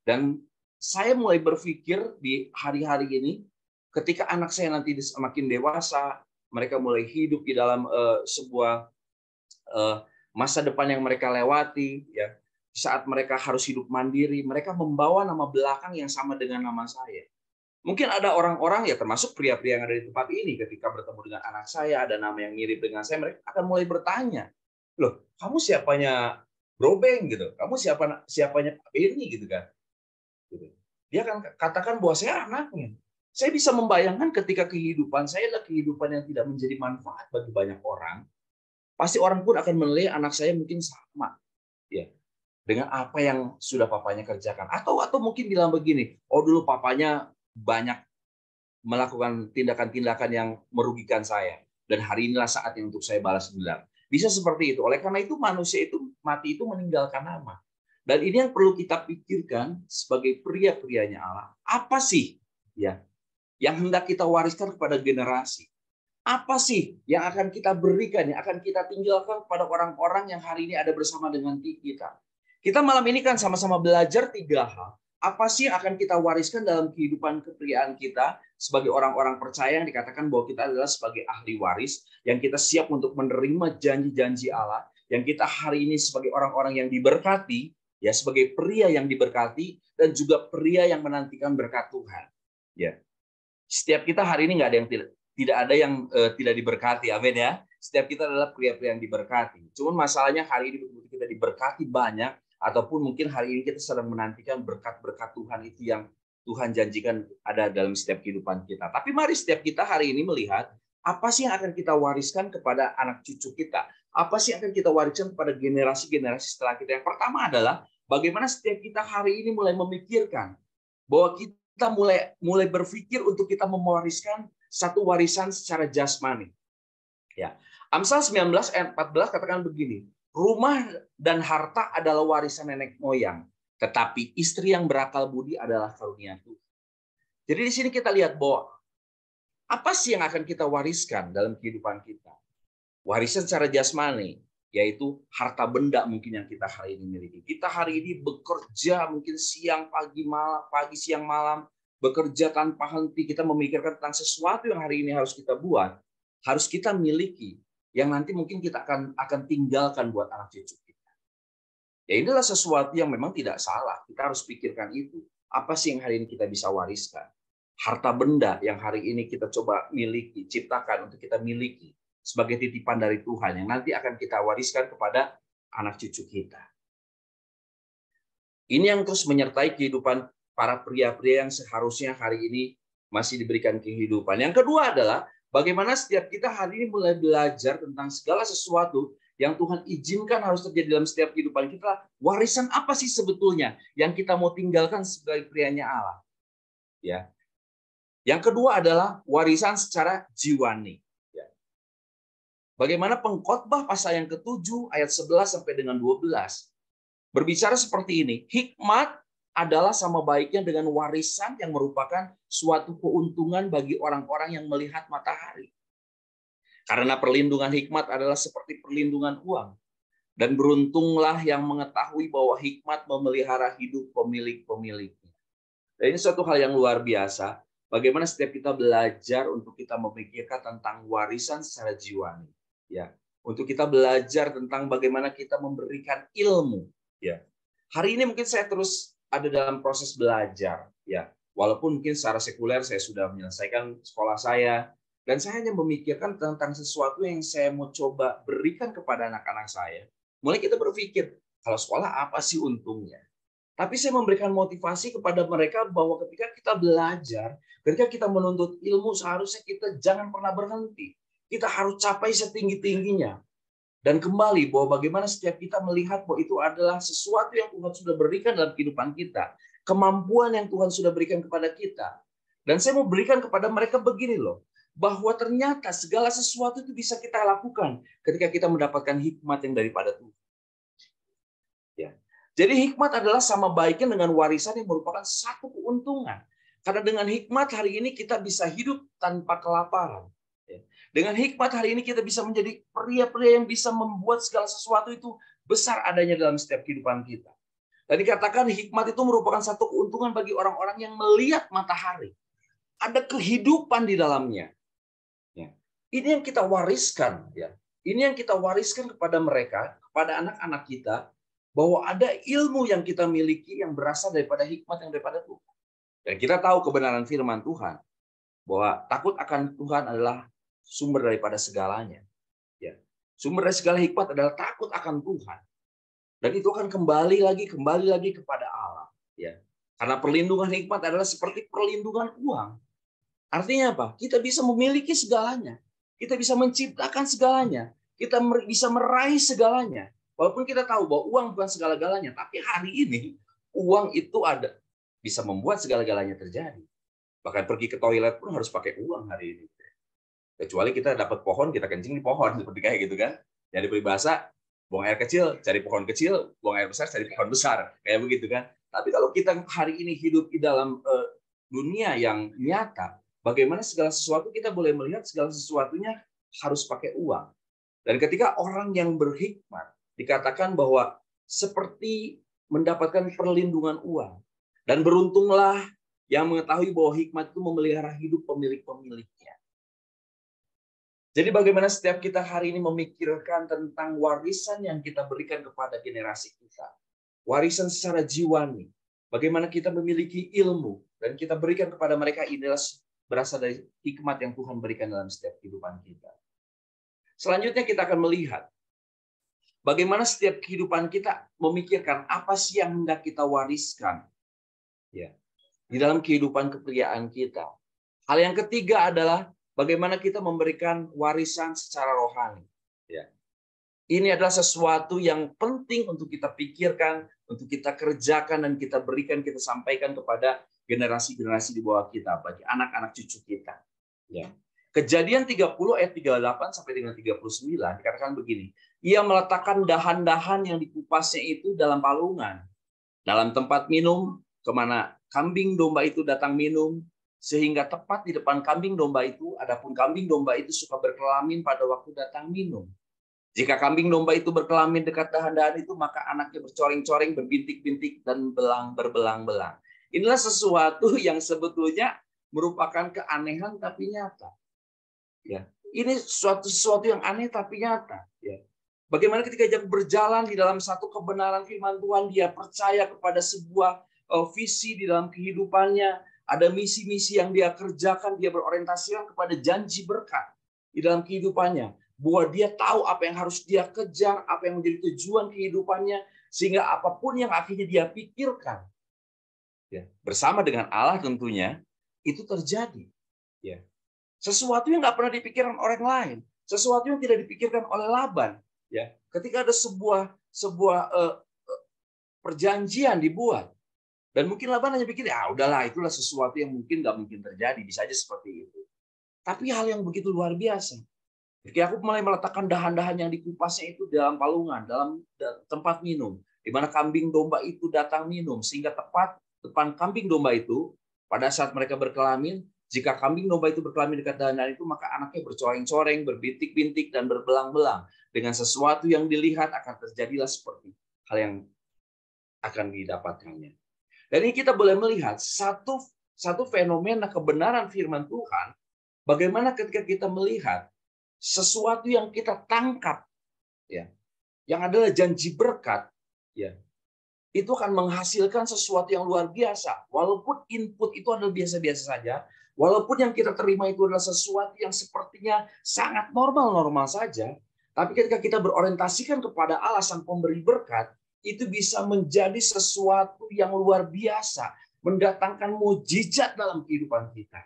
Speaker 5: Dan saya mulai berpikir di hari-hari ini, ketika anak saya nanti semakin dewasa, mereka mulai hidup di dalam sebuah masa depan yang mereka lewati, ya. Saat mereka harus hidup mandiri, mereka membawa nama belakang yang sama dengan nama saya. Mungkin ada orang-orang, ya termasuk pria-pria yang ada di tempat ini, ketika bertemu dengan anak saya, ada nama yang mirip dengan saya, mereka akan mulai bertanya, loh, kamu siapanya Brobeng gitu? Kamu siapanya Beni gitu kan? Dia akan katakan bahwa saya anaknya. Saya bisa membayangkan ketika kehidupan saya adalah kehidupan yang tidak menjadi manfaat bagi banyak orang, pasti orang pun akan menilai anak saya mungkin sama, ya, dengan apa yang sudah papanya kerjakan. Atau mungkin bilang begini, oh dulu papanya banyak melakukan tindakan-tindakan yang merugikan saya, dan hari inilah saatnya untuk saya balas dendam. Bisa seperti itu. Oleh karena itu manusia itu mati itu meninggalkan nama. Dan ini yang perlu kita pikirkan sebagai pria-prianya Allah. Apa sih ya yang hendak kita wariskan kepada generasi? Apa sih yang akan kita berikan, yang akan kita tinggalkan kepada orang-orang yang hari ini ada bersama dengan kita? Kita malam ini kan sama-sama belajar 3 hal. Apa sih yang akan kita wariskan dalam kehidupan kepriaan kita sebagai orang-orang percaya yang dikatakan bahwa kita adalah sebagai ahli waris, yang kita siap untuk menerima janji-janji Allah, yang kita hari ini sebagai orang-orang yang diberkati, ya sebagai pria yang diberkati, dan juga pria yang menantikan berkat Tuhan. Ya, setiap kita hari ini nggak ada yang tidak ada yang tidak diberkati, amin ya. Setiap kita adalah pria-pria yang diberkati. Cuman masalahnya hari ini betul-betul kita diberkati banyak, ataupun mungkin hari ini kita sedang menantikan berkat-berkat Tuhan itu yang Tuhan janjikan ada dalam setiap kehidupan kita. Tapi mari setiap kita hari ini melihat apa sih yang akan kita wariskan kepada anak cucu kita. Apa sih yang akan kita wariskan kepada generasi-generasi setelah kita. Yang pertama adalah bagaimana setiap kita hari ini mulai memikirkan bahwa kita mulai berpikir untuk kita mewariskan satu warisan secara jasmani. Ya. Amsal 19 ayat 14 katakan begini, rumah dan harta adalah warisan nenek moyang, tetapi istri yang berakal budi adalah karunia Tuhan. Jadi di sini kita lihat bahwa apa sih yang akan kita wariskan dalam kehidupan kita? Warisan secara jasmani, yaitu harta benda mungkin yang kita hari ini miliki. Kita hari ini bekerja mungkin siang, pagi, siang, malam, bekerja tanpa henti. Kita memikirkan tentang sesuatu yang hari ini harus kita buat, harus kita miliki, yang nanti mungkin kita akan tinggalkan buat anak cucu kita. Ya inilah sesuatu yang memang tidak salah. Kita harus pikirkan itu. Apa sih yang hari ini kita bisa wariskan? Harta benda yang hari ini kita coba miliki, ciptakan untuk kita miliki sebagai titipan dari Tuhan yang nanti akan kita wariskan kepada anak cucu kita. Ini yang terus menyertai kehidupan para pria-pria yang seharusnya hari ini masih diberikan kehidupan. Yang kedua adalah bagaimana setiap kita hari ini mulai belajar tentang segala sesuatu yang Tuhan izinkan harus terjadi dalam setiap kehidupan kita. Warisan apa sih sebetulnya yang kita mau tinggalkan sebagai prianya Allah? Ya. Yang kedua adalah warisan secara jiwani. Ya. Bagaimana Pengkhotbah pasal yang ke-7 ayat 11 sampai dengan 12 berbicara seperti ini. Hikmat adalah sama baiknya dengan warisan yang merupakan suatu keuntungan bagi orang-orang yang melihat matahari. Karena perlindungan hikmat adalah seperti perlindungan uang. Dan beruntunglah yang mengetahui bahwa hikmat memelihara hidup pemilik-pemiliknya. Dan ini suatu hal yang luar biasa. Bagaimana setiap kita belajar untuk kita memikirkan tentang warisan secara jiwani. Ya, untuk kita belajar tentang bagaimana kita memberikan ilmu. Ya, hari ini mungkin saya terus ada dalam proses belajar. Ya, walaupun mungkin secara sekuler saya sudah menyelesaikan sekolah saya. Dan saya hanya memikirkan tentang sesuatu yang saya mau coba berikan kepada anak-anak saya. Mulai kita berpikir, kalau sekolah apa sih untungnya? Tapi saya memberikan motivasi kepada mereka bahwa ketika kita belajar, ketika kita menuntut ilmu, seharusnya kita jangan pernah berhenti. Kita harus capai setinggi-tingginya. Dan kembali bahwa bagaimana setiap kita melihat bahwa itu adalah sesuatu yang Tuhan sudah berikan dalam kehidupan kita. Kemampuan yang Tuhan sudah berikan kepada kita. Dan saya mau berikan kepada mereka begini loh. Bahwa ternyata segala sesuatu itu bisa kita lakukan ketika kita mendapatkan hikmat yang daripada Tuhan. Ya. Jadi hikmat adalah sama baiknya dengan warisan yang merupakan satu keuntungan. Karena dengan hikmat hari ini kita bisa hidup tanpa kelaparan. Ya. Dengan hikmat hari ini kita bisa menjadi pria-pria yang bisa membuat segala sesuatu itu besar adanya dalam setiap kehidupan kita. Dan dikatakan hikmat itu merupakan satu keuntungan bagi orang-orang yang melihat matahari. Ada kehidupan di dalamnya. Ini yang kita wariskan, ya. Ini yang kita wariskan kepada mereka, kepada anak-anak kita, bahwa ada ilmu yang kita miliki yang berasal daripada hikmat yang daripada Tuhan. Dan kita tahu kebenaran firman Tuhan, bahwa takut akan Tuhan adalah sumber daripada segalanya. Ya. Sumber dari segala hikmat adalah takut akan Tuhan. Dan itu akan kembali lagi kepada Allah. Ya. Karena perlindungan hikmat adalah seperti perlindungan uang. Artinya apa? Kita bisa memiliki segalanya. Kita bisa menciptakan segalanya. Kita bisa meraih segalanya. Walaupun kita tahu bahwa uang bukan segala-galanya. Tapi hari ini, uang itu ada. Bisa membuat segala-galanya terjadi. Bahkan pergi ke toilet pun harus pakai uang hari ini. Kecuali kita dapat pohon, kita kencing di pohon. Seperti kayak gitu kan. Jadi peribahasa, buang air kecil, cari pohon kecil. Buang air besar, cari pohon besar. Kayak begitu kan. Tapi kalau kita hari ini hidup di dalam dunia yang nyata, bagaimana segala sesuatu kita boleh melihat segala sesuatunya harus pakai uang. Dan ketika orang yang berhikmat dikatakan bahwa seperti mendapatkan perlindungan uang. Dan beruntunglah yang mengetahui bahwa hikmat itu memelihara hidup pemilik-pemiliknya. Jadi bagaimana setiap kita hari ini memikirkan tentang warisan yang kita berikan kepada generasi kita. Warisan secara jiwani. Bagaimana kita memiliki ilmu. Dan kita berikan kepada mereka inilah berasal dari hikmat yang Tuhan berikan dalam setiap kehidupan kita. Selanjutnya kita akan melihat bagaimana setiap kehidupan kita memikirkan apa sih yang hendak kita wariskan, ya, di dalam kehidupan kepriaan kita. Hal yang ketiga adalah bagaimana kita memberikan warisan secara rohani. Ya. Ini adalah sesuatu yang penting untuk kita pikirkan, untuk kita kerjakan dan kita berikan, kita sampaikan kepada generasi-generasi di bawah kita, bagi anak-anak cucu kita. Ya. Kejadian 30 ayat 38 sampai dengan 39 dikatakan begini. Ia meletakkan dahan-dahan yang dikupasnya itu dalam palungan, dalam tempat minum, kemana kambing domba itu datang minum, sehingga tepat di depan kambing domba itu, adapun kambing domba itu suka berkelamin pada waktu datang minum. Jika kambing domba itu berkelamin dekat dahan-dahan itu, maka anaknya bercoreng-coreng, berbintik-bintik, dan berbelang-belang. Inilah sesuatu yang sebetulnya merupakan keanehan tapi nyata. Ya, ini sesuatu yang aneh tapi nyata. Ya. Bagaimana ketika dia berjalan di dalam satu kebenaran firman Tuhan, dia percaya kepada sebuah visi di dalam kehidupannya, ada misi-misi yang dia kerjakan, dia berorientasikan kepada janji berkat di dalam kehidupannya, bahwa dia tahu apa yang harus dia kejar, apa yang menjadi tujuan kehidupannya, sehingga apapun yang akhirnya dia pikirkan, ya, bersama dengan Allah tentunya, itu terjadi. Ya. Sesuatu yang nggak pernah dipikirkan orang lain, sesuatu yang tidak dipikirkan oleh Laban. Ya. Ketika ada sebuah perjanjian dibuat, dan mungkin Laban hanya pikir, ya udahlah, itulah sesuatu yang mungkin nggak mungkin terjadi, bisa aja seperti itu. Tapi hal yang begitu luar biasa. Ketika aku mulai meletakkan dahan-dahan yang dikupasnya itu dalam palungan, dalam tempat minum, di mana kambing domba itu datang minum, sehingga tepat depan kambing domba itu, pada saat mereka berkelamin, Jika kambing domba itu berkelamin dekat dengan itu, maka anaknya bercoreng-coreng, berbintik-bintik, dan berbelang-belang. Dengan sesuatu yang dilihat akan terjadilah seperti hal yang akan didapatkannya. Dan ini kita boleh melihat satu fenomena kebenaran firman Tuhan, bagaimana ketika kita melihat sesuatu yang kita tangkap, ya, yang adalah janji berkat, ya, itu akan menghasilkan sesuatu yang luar biasa. Walaupun input itu adalah biasa-biasa saja, walaupun yang kita terima itu adalah sesuatu yang sepertinya sangat normal-normal saja, tapi ketika kita berorientasikan kepada Allah sang pemberi berkat, itu bisa menjadi sesuatu yang luar biasa, mendatangkan mukjizat dalam kehidupan kita.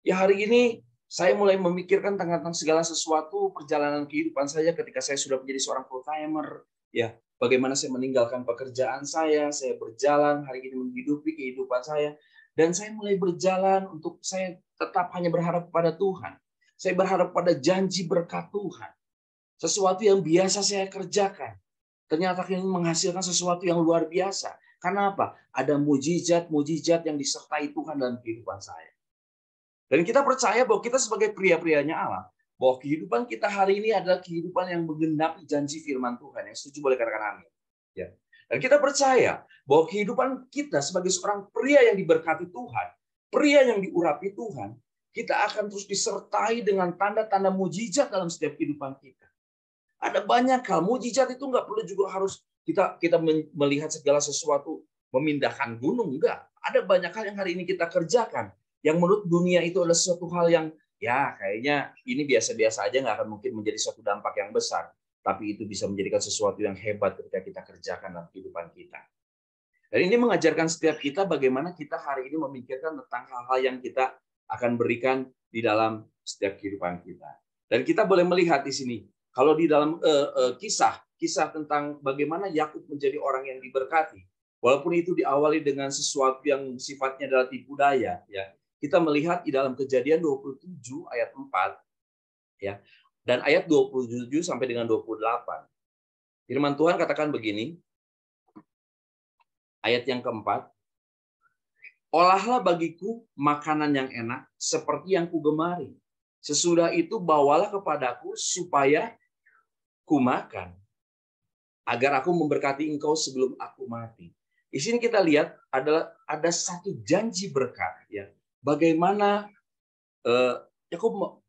Speaker 5: Ya, hari ini saya mulai memikirkan tentang segala sesuatu perjalanan kehidupan saya ketika saya sudah menjadi seorang full-timer, ya. Bagaimana saya meninggalkan pekerjaan saya berjalan hari ini menghidupi kehidupan saya, dan saya mulai berjalan untuk saya tetap hanya berharap pada Tuhan. Saya berharap pada janji berkat Tuhan. Sesuatu yang biasa saya kerjakan, ternyata ini menghasilkan sesuatu yang luar biasa. Karena apa? Ada mujizat-mujizat yang disertai Tuhan dalam kehidupan saya. Dan kita percaya bahwa kita sebagai pria-prianya Allah, bahwa kehidupan kita hari ini adalah kehidupan yang menggenapi janji firman Tuhan. Yang setuju boleh katakan amin. Ya. Dan kita percaya bahwa kehidupan kita sebagai seorang pria yang diberkati Tuhan, pria yang diurapi Tuhan, kita akan terus disertai dengan tanda-tanda mujizat dalam setiap kehidupan kita. Ada banyak hal, mujizat itu nggak perlu juga harus kita melihat segala sesuatu, memindahkan gunung, enggak. Ada banyak hal yang hari ini kita kerjakan, yang menurut dunia itu adalah suatu hal yang ya kayaknya ini biasa-biasa aja, nggak akan mungkin menjadi suatu dampak yang besar. Tapi itu bisa menjadikan sesuatu yang hebat ketika kita kerjakan dalam kehidupan kita. Dan ini mengajarkan setiap kita bagaimana kita hari ini memikirkan tentang hal-hal yang kita akan berikan di dalam setiap kehidupan kita. Dan kita boleh melihat di sini, kalau di dalam kisah tentang bagaimana Yakub menjadi orang yang diberkati, walaupun itu diawali dengan sesuatu yang sifatnya adalah tipu daya, ya. Kita melihat di dalam Kejadian 27 ayat 4, ya, dan ayat 27 sampai dengan 28. Firman Tuhan katakan begini, ayat yang keempat, olahlah bagiku makanan yang enak seperti yang kugemari. Sesudah itu bawalah kepadaku supaya ku makan, agar aku memberkati engkau sebelum aku mati. Di sini kita lihat ada satu janji berkat, ya. Bagaimana Yakub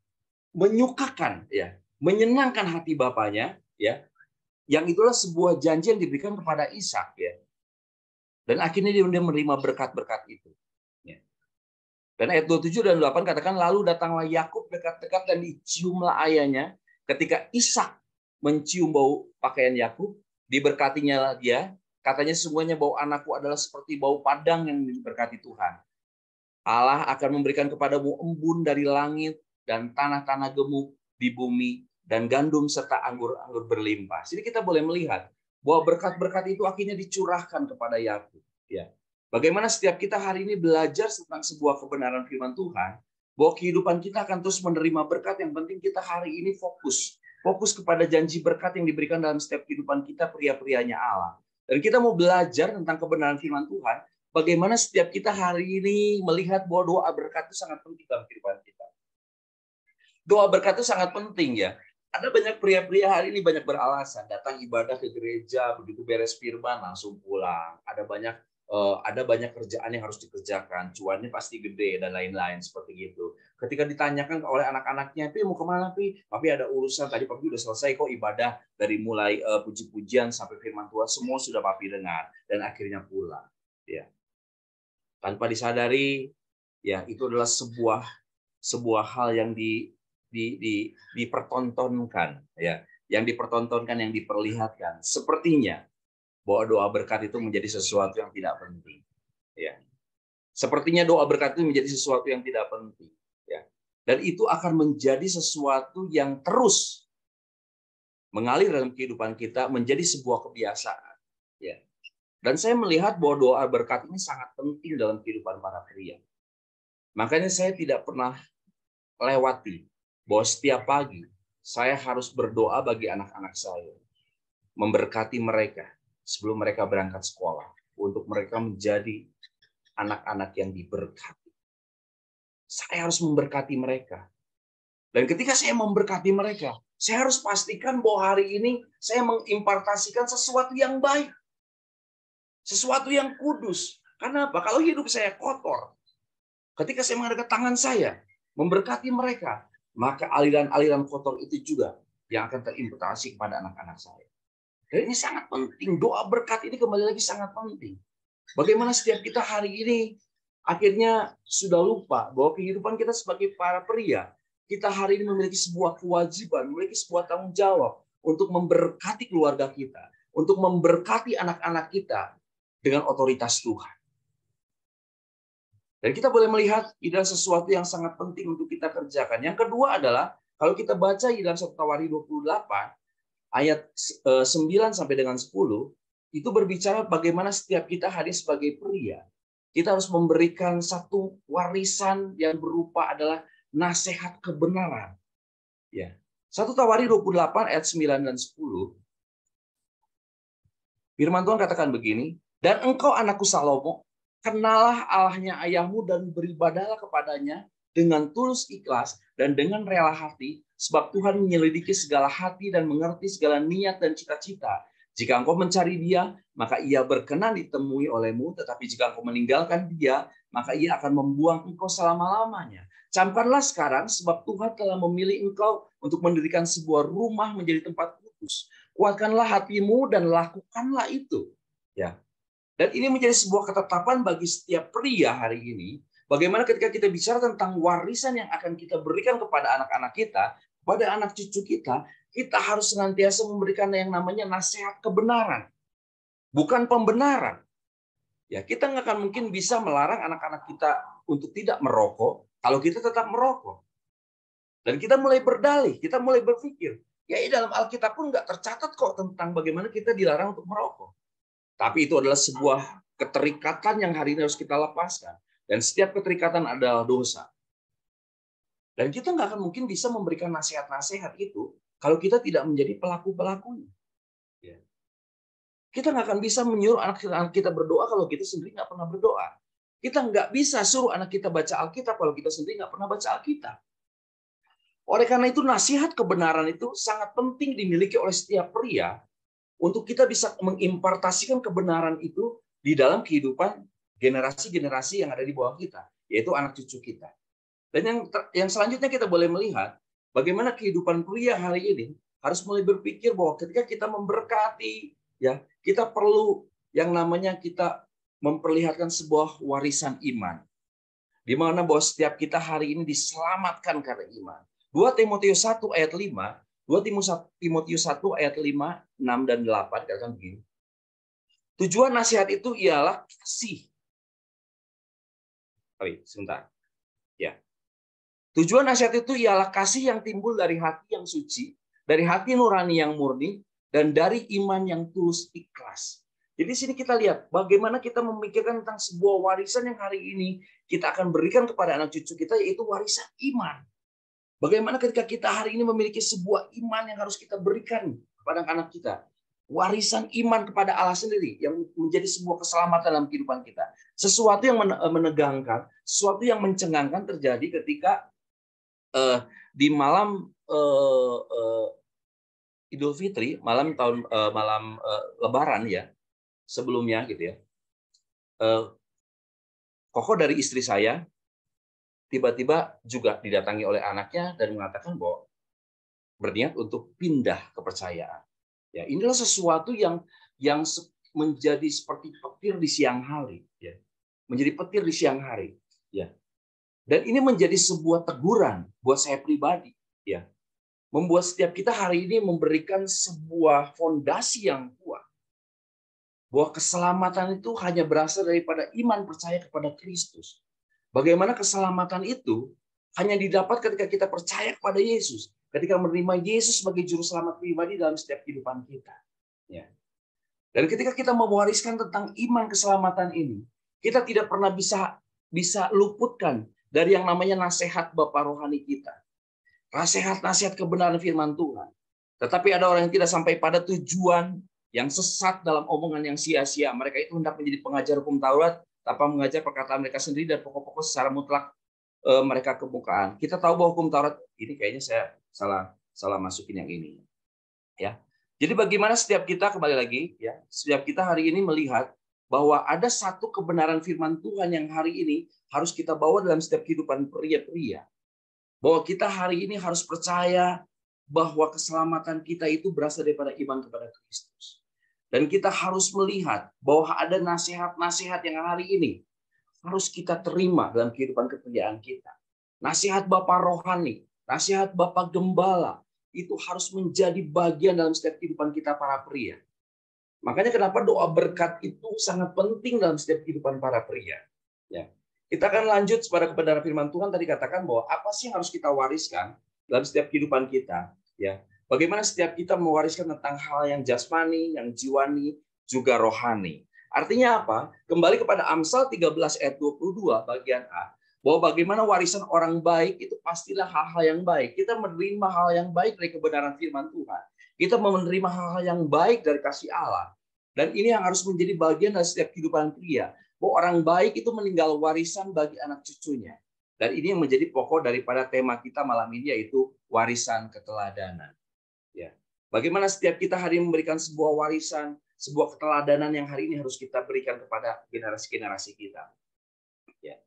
Speaker 5: menyukakan, ya, menyenangkan hati bapaknya, ya, yang itulah sebuah janji yang diberikan kepada Ishak, ya, dan akhirnya dia menerima berkat-berkat itu, ya. Dan ayat 27 dan 8 katakan, lalu datanglah Yakub dekat-dekat dan diciumlah ayahnya. Ketika Ishak mencium bau pakaian Yakub, diberkatinya lah dia, katanya semuanya bau anakku adalah seperti bau padang yang diberkati Tuhan. Allah akan memberikan kepadamu embun dari langit dan tanah-tanah gemuk di bumi dan gandum serta anggur-anggur berlimpah. Jadi kita boleh melihat bahwa berkat-berkat itu akhirnya dicurahkan kepada Yakub. Ya. Bagaimana setiap kita hari ini belajar tentang sebuah kebenaran firman Tuhan, bahwa kehidupan kita akan terus menerima berkat. Yang penting kita hari ini fokus kepada janji berkat yang diberikan dalam setiap kehidupan kita, pria-prianya Allah. Dan kita mau belajar tentang kebenaran firman Tuhan. Bagaimana setiap kita hari ini melihat bahwa doa berkat itu sangat penting dalam kehidupan kita. Doa berkat itu sangat penting, ya. Ada banyak pria-pria hari ini banyak beralasan, datang ibadah ke gereja, begitu beres firman langsung pulang. Ada banyak kerjaan yang harus dikerjakan, cuannya pasti gede dan lain-lain seperti itu. Ketika ditanyakan oleh anak-anaknya, "Pi mau kemana, Pi?" "Papi ada urusan, tadi Papi udah selesai kok ibadah, dari mulai puji-pujian sampai firman Tuhan semua sudah Papi dengar," dan akhirnya pulang. Ya. Tanpa disadari, ya, itu adalah sebuah hal yang dipertontonkan, ya, yang dipertontonkan, yang diperlihatkan. Sepertinya bahwa doa berkat itu menjadi sesuatu yang tidak penting, ya. Sepertinya doa berkat itu menjadi sesuatu yang tidak penting, ya. Dan itu akan menjadi sesuatu yang terus mengalir dalam kehidupan kita, menjadi sebuah kebiasaan, ya. Dan saya melihat bahwa doa berkat ini sangat penting dalam kehidupan para pria. Makanya saya tidak pernah lewati bahwa setiap pagi saya harus berdoa bagi anak-anak saya, memberkati mereka sebelum mereka berangkat sekolah, untuk mereka menjadi anak-anak yang diberkati. saya harus memberkati mereka. Dan ketika saya memberkati mereka, saya harus pastikan bahwa hari ini saya mengimpartasikan sesuatu yang baik. Sesuatu yang kudus. Karena apa? Kalau hidup saya kotor, ketika saya mengadakan tangan saya, memberkati mereka, maka aliran-aliran kotor itu juga yang akan terimputasi kepada anak-anak saya. Dan ini sangat penting. Doa berkat ini kembali lagi sangat penting. Bagaimana setiap kita hari ini akhirnya sudah lupa bahwa kehidupan kita sebagai para pria, kita hari ini memiliki sebuah kewajiban, memiliki sebuah tanggung jawab untuk memberkati keluarga kita, untuk memberkati anak-anak kita dengan otoritas Tuhan. Dan kita boleh melihat ini adalah sesuatu yang sangat penting untuk kita kerjakan. Yang kedua adalah, kalau kita baca di dalam 1 Tawarikh 28, ayat 9 sampai dengan 10, itu berbicara bagaimana setiap kita hari sebagai pria, kita harus memberikan satu warisan yang berupa adalah nasihat kebenaran. Ya. 1 Tawarikh 28 ayat 9 dan 10. Firman Tuhan katakan begini, "Dan engkau anakku Salomo, kenalah Allahnya ayahmu dan beribadahlah kepadanya dengan tulus ikhlas dan dengan rela hati, sebab Tuhan menyelidiki segala hati dan mengerti segala niat dan cita-cita. Jika engkau mencari Dia, maka Ia berkenan ditemui olehmu, tetapi jika engkau meninggalkan Dia, maka Ia akan membuang engkau selama-lamanya. Camkanlah sekarang, sebab Tuhan telah memilih engkau untuk mendirikan sebuah rumah menjadi tempat kudus. Kuatkanlah hatimu dan lakukanlah itu." Ya. Dan ini menjadi sebuah ketetapan bagi setiap pria hari ini. Bagaimana ketika kita bicara tentang warisan yang akan kita berikan kepada anak-anak kita, kepada anak cucu kita, kita harus senantiasa memberikan yang namanya nasihat kebenaran, bukan pembenaran. Ya, kita nggak akan mungkin bisa melarang anak-anak kita untuk tidak merokok kalau kita tetap merokok. Dan kita mulai berdalih, kita mulai berpikir, ya dalam Alkitab pun nggak tercatat kok tentang bagaimana kita dilarang untuk merokok. Tapi itu adalah sebuah keterikatan yang hari ini harus kita lepaskan. Dan setiap keterikatan adalah dosa. Dan kita nggak akan mungkin bisa memberikan nasihat-nasihat itu kalau kita tidak menjadi pelaku-pelakunya. Kita nggak akan bisa menyuruh anak kita berdoa kalau kita sendiri nggak pernah berdoa. Kita nggak bisa suruh anak kita baca Alkitab kalau kita sendiri nggak pernah baca Alkitab. Oleh karena itu, nasihat kebenaran itu sangat penting dimiliki oleh setiap pria untuk kita bisa mengimpartasikan kebenaran itu di dalam kehidupan generasi-generasi yang ada di bawah kita, yaitu anak cucu kita. Dan yang selanjutnya kita boleh melihat bagaimana kehidupan pria hari ini harus mulai berpikir bahwa ketika kita memberkati, ya kita perlu yang namanya kita memperlihatkan sebuah warisan iman, di mana bahwa setiap kita hari ini diselamatkan karena iman. 2 Timotius 1 ayat 5, 2 Timotius 1 ayat 5, 6 dan 8 katakan begini. Tujuan nasihat itu ialah kasih. Sebentar. Ya. Tujuan nasihat itu ialah kasih yang timbul dari hati yang suci, dari hati nurani yang murni, dan dari iman yang tulus ikhlas. Jadi di sini kita lihat bagaimana kita memikirkan tentang sebuah warisan yang hari ini kita akan berikan kepada anak cucu kita, yaitu warisan iman. Bagaimana ketika kita hari ini memiliki sebuah iman yang harus kita berikan kepada anak kita. Warisan iman kepada Allah sendiri yang menjadi sebuah keselamatan dalam kehidupan kita. Sesuatu yang menegangkan, sesuatu yang mencengangkan terjadi ketika di malam Idul Fitri, malam Lebaran ya, sebelumnya gitu ya. Koko dari istri saya tiba-tiba juga didatangi oleh anaknya dan mengatakan bahwa berniat untuk pindah kepercayaan. Ya, inilah sesuatu yang menjadi seperti petir di siang hari, ya. Menjadi petir di siang hari, ya. Dan ini menjadi sebuah teguran buat saya pribadi, ya. Membuat setiap kita hari ini memberikan sebuah fondasi yang kuat. Bahwa keselamatan itu hanya berasal daripada iman percaya kepada Kristus. Bagaimana keselamatan itu hanya didapat ketika kita percaya kepada Yesus, ketika menerima Yesus sebagai juru selamat pribadi dalam setiap kehidupan kita. Ya. Dan ketika kita mewariskan tentang iman keselamatan ini, kita tidak pernah bisa luputkan dari yang namanya nasihat Bapa rohani kita. Nasihat-nasihat kebenaran firman Tuhan. Tetapi ada orang yang tidak sampai pada tujuan, yang sesat dalam omongan yang sia-sia. Mereka itu hendak menjadi pengajar hukum Taurat, tanpa mengajar perkataan mereka sendiri dan pokok-pokok secara mutlak mereka kemukaan. Kita tahu bahwa hukum Taurat ini kayaknya saya salah masukin yang ini. Ya. Jadi bagaimana setiap kita kembali lagi ya, setiap kita hari ini melihat bahwa ada satu kebenaran firman Tuhan yang hari ini harus kita bawa dalam setiap kehidupan pria-pria. Bahwa kita hari ini harus percaya bahwa keselamatan kita itu berasal daripada iman kepada Kristus. Dan kita harus melihat bahwa ada nasihat-nasihat yang hari ini harus kita terima dalam kehidupan kepriaan kita. Nasihat Bapak rohani, nasihat Bapak gembala, itu harus menjadi bagian dalam setiap kehidupan kita para pria. Makanya kenapa doa berkat itu sangat penting dalam setiap kehidupan para pria. Ya. Kita akan lanjut pada kebenaran firman Tuhan tadi katakan bahwa apa sih yang harus kita wariskan dalam setiap kehidupan kita. Ya. Bagaimana setiap kita mewariskan tentang hal yang jasmani, yang jiwani, juga rohani. Artinya apa? Kembali kepada Amsal 13 ayat 22 bagian A. Bahwa bagaimana warisan orang baik itu pastilah hal-hal yang baik. Kita menerima hal yang baik dari kebenaran firman Tuhan. Kita menerima hal-hal yang baik dari kasih Allah. Dan ini yang harus menjadi bagian dari setiap kehidupan pria. Bahwa orang baik itu meninggal warisan bagi anak cucunya. Dan ini yang menjadi pokok daripada tema kita malam ini, yaitu warisan keteladanan. Ya. Bagaimana setiap kita hari ini memberikan sebuah warisan, sebuah keteladanan yang hari ini harus kita berikan kepada generasi-generasi kita. Ya.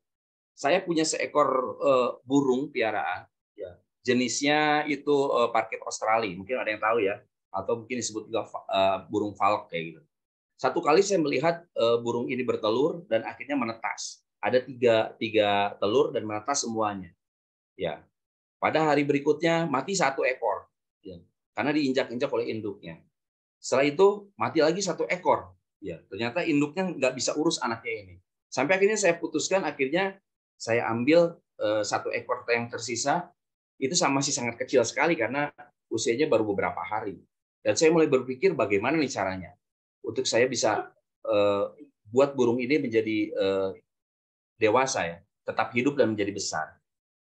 Speaker 5: Saya punya seekor burung piaraan, ya. Jenisnya itu parkit Australia, mungkin ada yang tahu ya, atau mungkin disebut juga burung falk kayak gitu. Satu kali saya melihat burung ini bertelur dan akhirnya menetas. Ada tiga telur dan menetas semuanya. Ya, pada hari berikutnya mati satu ekor, ya, karena diinjak-injak oleh induknya. Setelah itu mati lagi satu ekor. Ya, ternyata induknya nggak bisa urus anaknya ini. Sampai akhirnya saya putuskan, akhirnya saya ambil satu ekor yang tersisa, itu masih sangat kecil sekali karena usianya baru beberapa hari. Dan saya mulai berpikir bagaimana nih caranya untuk saya bisa buat burung ini menjadi dewasa ya, tetap hidup dan menjadi besar.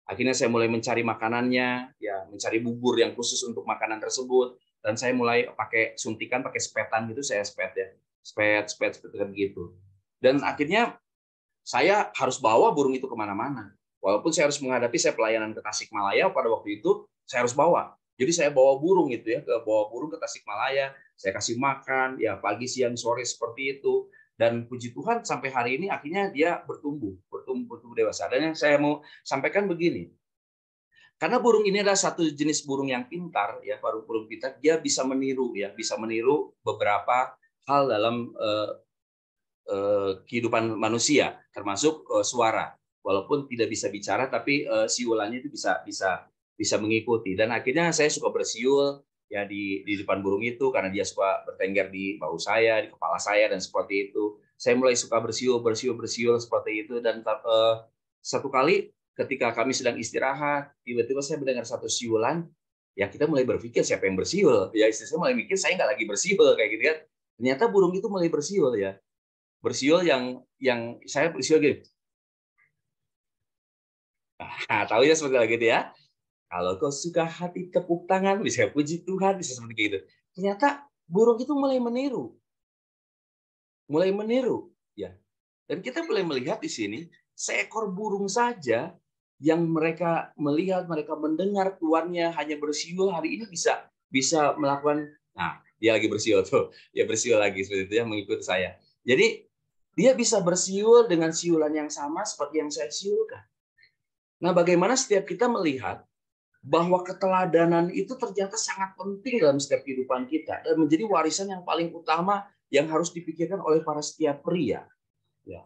Speaker 5: Akhirnya saya mulai mencari makanannya, ya mencari bubur yang khusus untuk makanan tersebut, dan saya mulai pakai suntikan, pakai sepetan gitu, saya spet ya, spet gitu. Dan akhirnya saya harus bawa burung itu kemana-mana. Walaupun saya harus menghadapi pelayanan ke Tasikmalaya pada waktu itu, saya harus bawa. Jadi saya bawa burung itu ya, bawa burung ke Tasikmalaya, saya kasih makan, ya pagi, siang, sore seperti itu. Dan puji Tuhan sampai hari ini akhirnya dia bertumbuh dewasa. Dan yang saya mau sampaikan begini, karena burung ini adalah satu jenis burung yang pintar, ya burung pintar, dia bisa meniru beberapa hal dalam kehidupan manusia, termasuk suara. Walaupun tidak bisa bicara, tapi siulannya itu bisa mengikuti. Dan akhirnya saya suka bersiul ya di depan burung itu karena dia suka bertengger di bahu saya, di kepala saya, dan seperti itu. Saya mulai suka bersiul seperti itu. Dan satu kali ketika kami sedang istirahat, tiba-tiba saya mendengar satu siulan. Ya kita mulai berpikir siapa yang bersiul. Ya istri saya mulai mikir saya nggak lagi bersiul kayak gitu kan. Ternyata burung itu mulai bersiul ya. Bersiul yang saya bersiul gitu. Nah, tahu ya seperti itu ya. Kalau kau suka hati tepuk tangan, bisa puji Tuhan, bisa seperti itu. Ternyata burung itu mulai meniru, ya. Dan kita boleh melihat di sini seekor burung saja yang mereka melihat, mereka mendengar tuannya hanya bersiul hari ini bisa melakukan. Nah, dia lagi bersiul tuh, dia bersiul lagi seperti itu ya, mengikuti saya. Jadi dia bisa bersiul dengan siulan yang sama seperti yang saya siulkan. Nah, bagaimana setiap kita melihat bahwa keteladanan itu ternyata sangat penting dalam setiap kehidupan kita dan menjadi warisan yang paling utama yang harus dipikirkan oleh para setiap pria. Ya.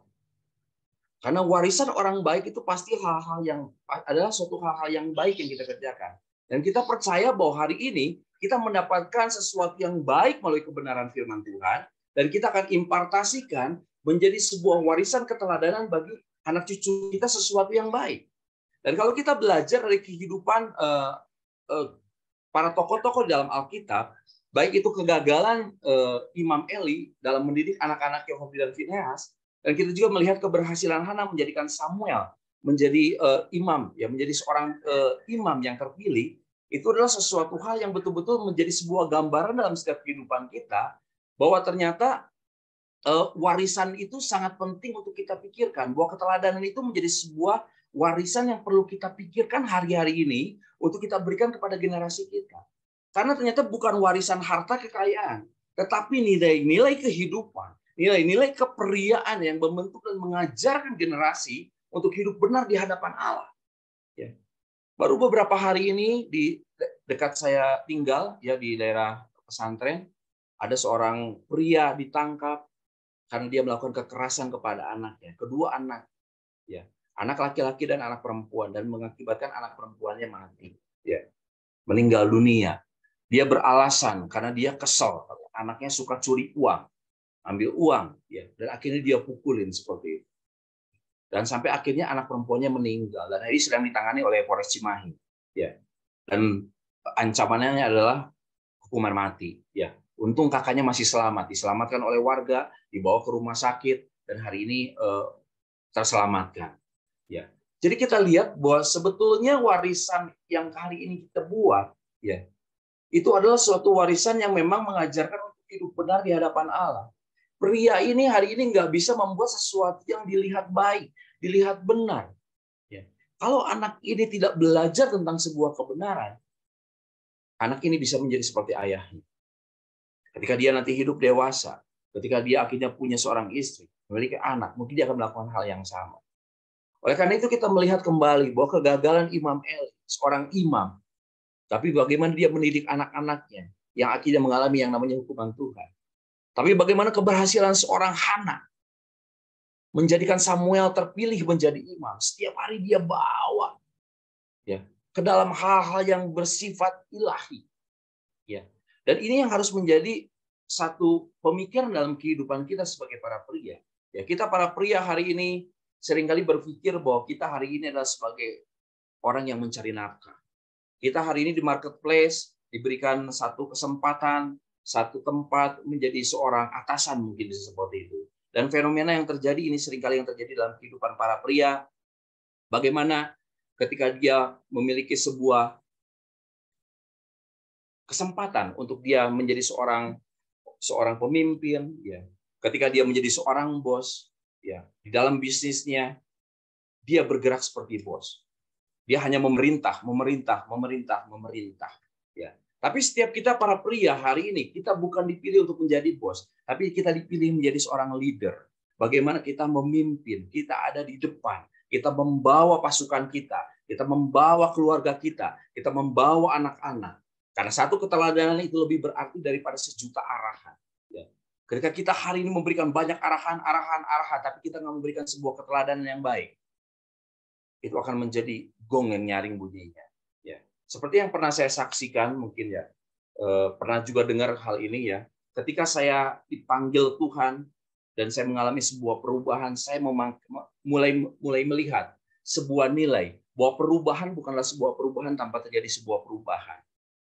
Speaker 5: Karena warisan orang baik itu pasti adalah suatu hal-hal yang baik yang kita kerjakan. Dan kita percaya bahwa hari ini kita mendapatkan sesuatu yang baik melalui kebenaran firman Tuhan, dan kita akan impartasikan menjadi sebuah warisan keteladanan bagi anak cucu kita sesuatu yang baik. Dan kalau kita belajar dari kehidupan para tokoh-tokoh dalam Alkitab, baik itu kegagalan Imam Eli dalam mendidik anak-anak Hofni dan Finehas, dan kita juga melihat keberhasilan Hana menjadikan Samuel menjadi imam, ya menjadi seorang imam yang terpilih, itu adalah sesuatu hal yang betul-betul menjadi sebuah gambaran dalam setiap kehidupan kita, bahwa ternyata warisan itu sangat penting untuk kita pikirkan, bahwa keteladanan itu menjadi sebuah warisan yang perlu kita pikirkan hari-hari ini untuk kita berikan kepada generasi kita. Karena ternyata bukan warisan harta kekayaan, tetapi nilai-nilai kehidupan, nilai-nilai keperiaan yang membentuk dan mengajarkan generasi untuk hidup benar di hadapan Allah. Ya. Baru beberapa hari ini di dekat saya tinggal, ya, di daerah pesantren, ada seorang pria ditangkap karena dia melakukan kekerasan kepada anaknya, kedua anak, ya, anak laki-laki dan anak perempuan, dan mengakibatkan anak perempuannya mati, ya, meninggal dunia. Dia beralasan karena dia kesel, anaknya suka curi uang, ambil uang, ya, dan akhirnya dia pukulin seperti itu. Dan sampai akhirnya anak perempuannya meninggal, dan ini sedang ditangani oleh Polres Cimahi, ya. Dan ancamannya adalah hukuman mati, ya. Untung kakaknya masih selamat, diselamatkan oleh warga, dibawa ke rumah sakit, dan hari ini terselamatkan, ya. Jadi kita lihat bahwa sebetulnya warisan yang kali ini kita buat, ya, itu adalah suatu warisan yang memang mengajarkan untuk hidup benar di hadapan Allah. Pria ini hari ini nggak bisa membuat sesuatu yang dilihat baik, dilihat benar. Ya. Kalau anak ini tidak belajar tentang sebuah kebenaran, anak ini bisa menjadi seperti ayahnya. Ketika dia nanti hidup dewasa, ketika dia akhirnya punya seorang istri, memiliki anak, mungkin dia akan melakukan hal yang sama. Oleh karena itu kita melihat kembali bahwa kegagalan Imam Eli, seorang imam, tapi bagaimana dia mendidik anak-anaknya yang akhirnya mengalami yang namanya hukuman Tuhan. Tapi bagaimana keberhasilan seorang Hana menjadikan Samuel terpilih menjadi imam. Setiap hari dia bawa, ya, ke dalam hal-hal yang bersifat ilahi. Ya. Dan ini yang harus menjadi satu pemikiran dalam kehidupan kita sebagai para pria. Ya, kita para pria hari ini seringkali berpikir bahwa kita hari ini adalah sebagai orang yang mencari nafkah. Kita hari ini di marketplace diberikan satu kesempatan, satu tempat menjadi seorang atasan, mungkin bisa seperti itu. Dan fenomena yang terjadi ini seringkali yang terjadi dalam kehidupan para pria. Bagaimana ketika dia memiliki sebuah kesempatan untuk dia menjadi seorang pemimpin, ya. Ketika dia menjadi seorang bos, ya, di dalam bisnisnya dia bergerak seperti bos. Dia hanya memerintah. Ya. Tapi setiap kita para pria hari ini, kita bukan dipilih untuk menjadi bos, tapi kita dipilih menjadi seorang leader. Bagaimana kita memimpin, kita ada di depan, kita membawa pasukan kita membawa keluarga kita membawa anak-anak. Karena satu keteladanan itu lebih berarti daripada sejuta arahan. Ya. Ketika kita hari ini memberikan banyak arahan, tapi kita nggak memberikan sebuah keteladanan yang baik, itu akan menjadi gong yang nyaring bunyinya. Ya. Seperti yang pernah saya saksikan, mungkin ya, pernah juga dengar hal ini ya. Ketika saya dipanggil Tuhan dan saya mengalami sebuah perubahan, saya mulai melihat sebuah nilai bahwa perubahan bukanlah sebuah perubahan tanpa terjadi sebuah perubahan.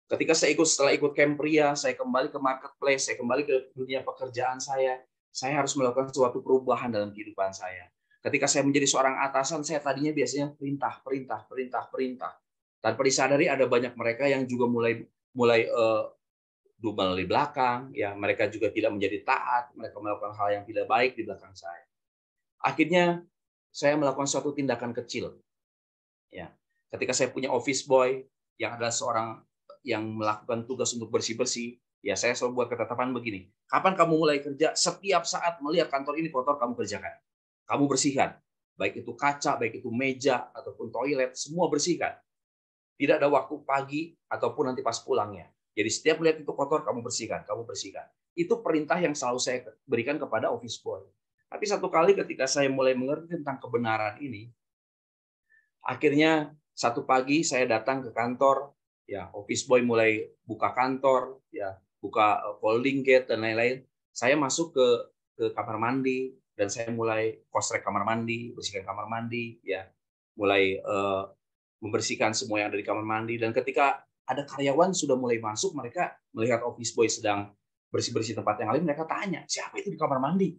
Speaker 5: Ketika setelah ikut camp pria, saya kembali ke marketplace, saya kembali ke dunia pekerjaan saya harus melakukan suatu perubahan dalam kehidupan saya. Ketika saya menjadi seorang atasan, saya tadinya biasanya perintah. Tanpa disadari ada banyak mereka yang juga mulai double di belakang, ya, mereka juga tidak menjadi taat, mereka melakukan hal yang tidak baik di belakang saya. Akhirnya saya melakukan suatu tindakan kecil. Ya, ketika saya punya office boy yang adalah seorang yang melakukan tugas untuk bersih-bersih, ya, saya selalu buat ketetapan begini. Kapan kamu mulai kerja? Setiap saat melihat kantor ini kotor, kamu kerjakan. Kamu bersihkan, baik itu kaca, baik itu meja, ataupun toilet, semua bersihkan. Tidak ada waktu pagi ataupun nanti pas pulangnya. Jadi setiap melihat itu kotor, kamu bersihkan. Itu perintah yang selalu saya berikan kepada office boy. Tapi satu kali ketika saya mulai mengerti tentang kebenaran ini, akhirnya satu pagi saya datang ke kantor, ya, office boy mulai buka kantor, ya, buka folding gate dan lain-lain. Saya masuk ke kamar mandi, dan saya mulai kostrek kamar mandi, bersihkan kamar mandi, ya, mulai membersihkan semua yang ada di kamar mandi. Dan ketika ada karyawan sudah mulai masuk, mereka melihat office boy sedang bersih-bersih tempat yang lain, mereka tanya, siapa itu di kamar mandi?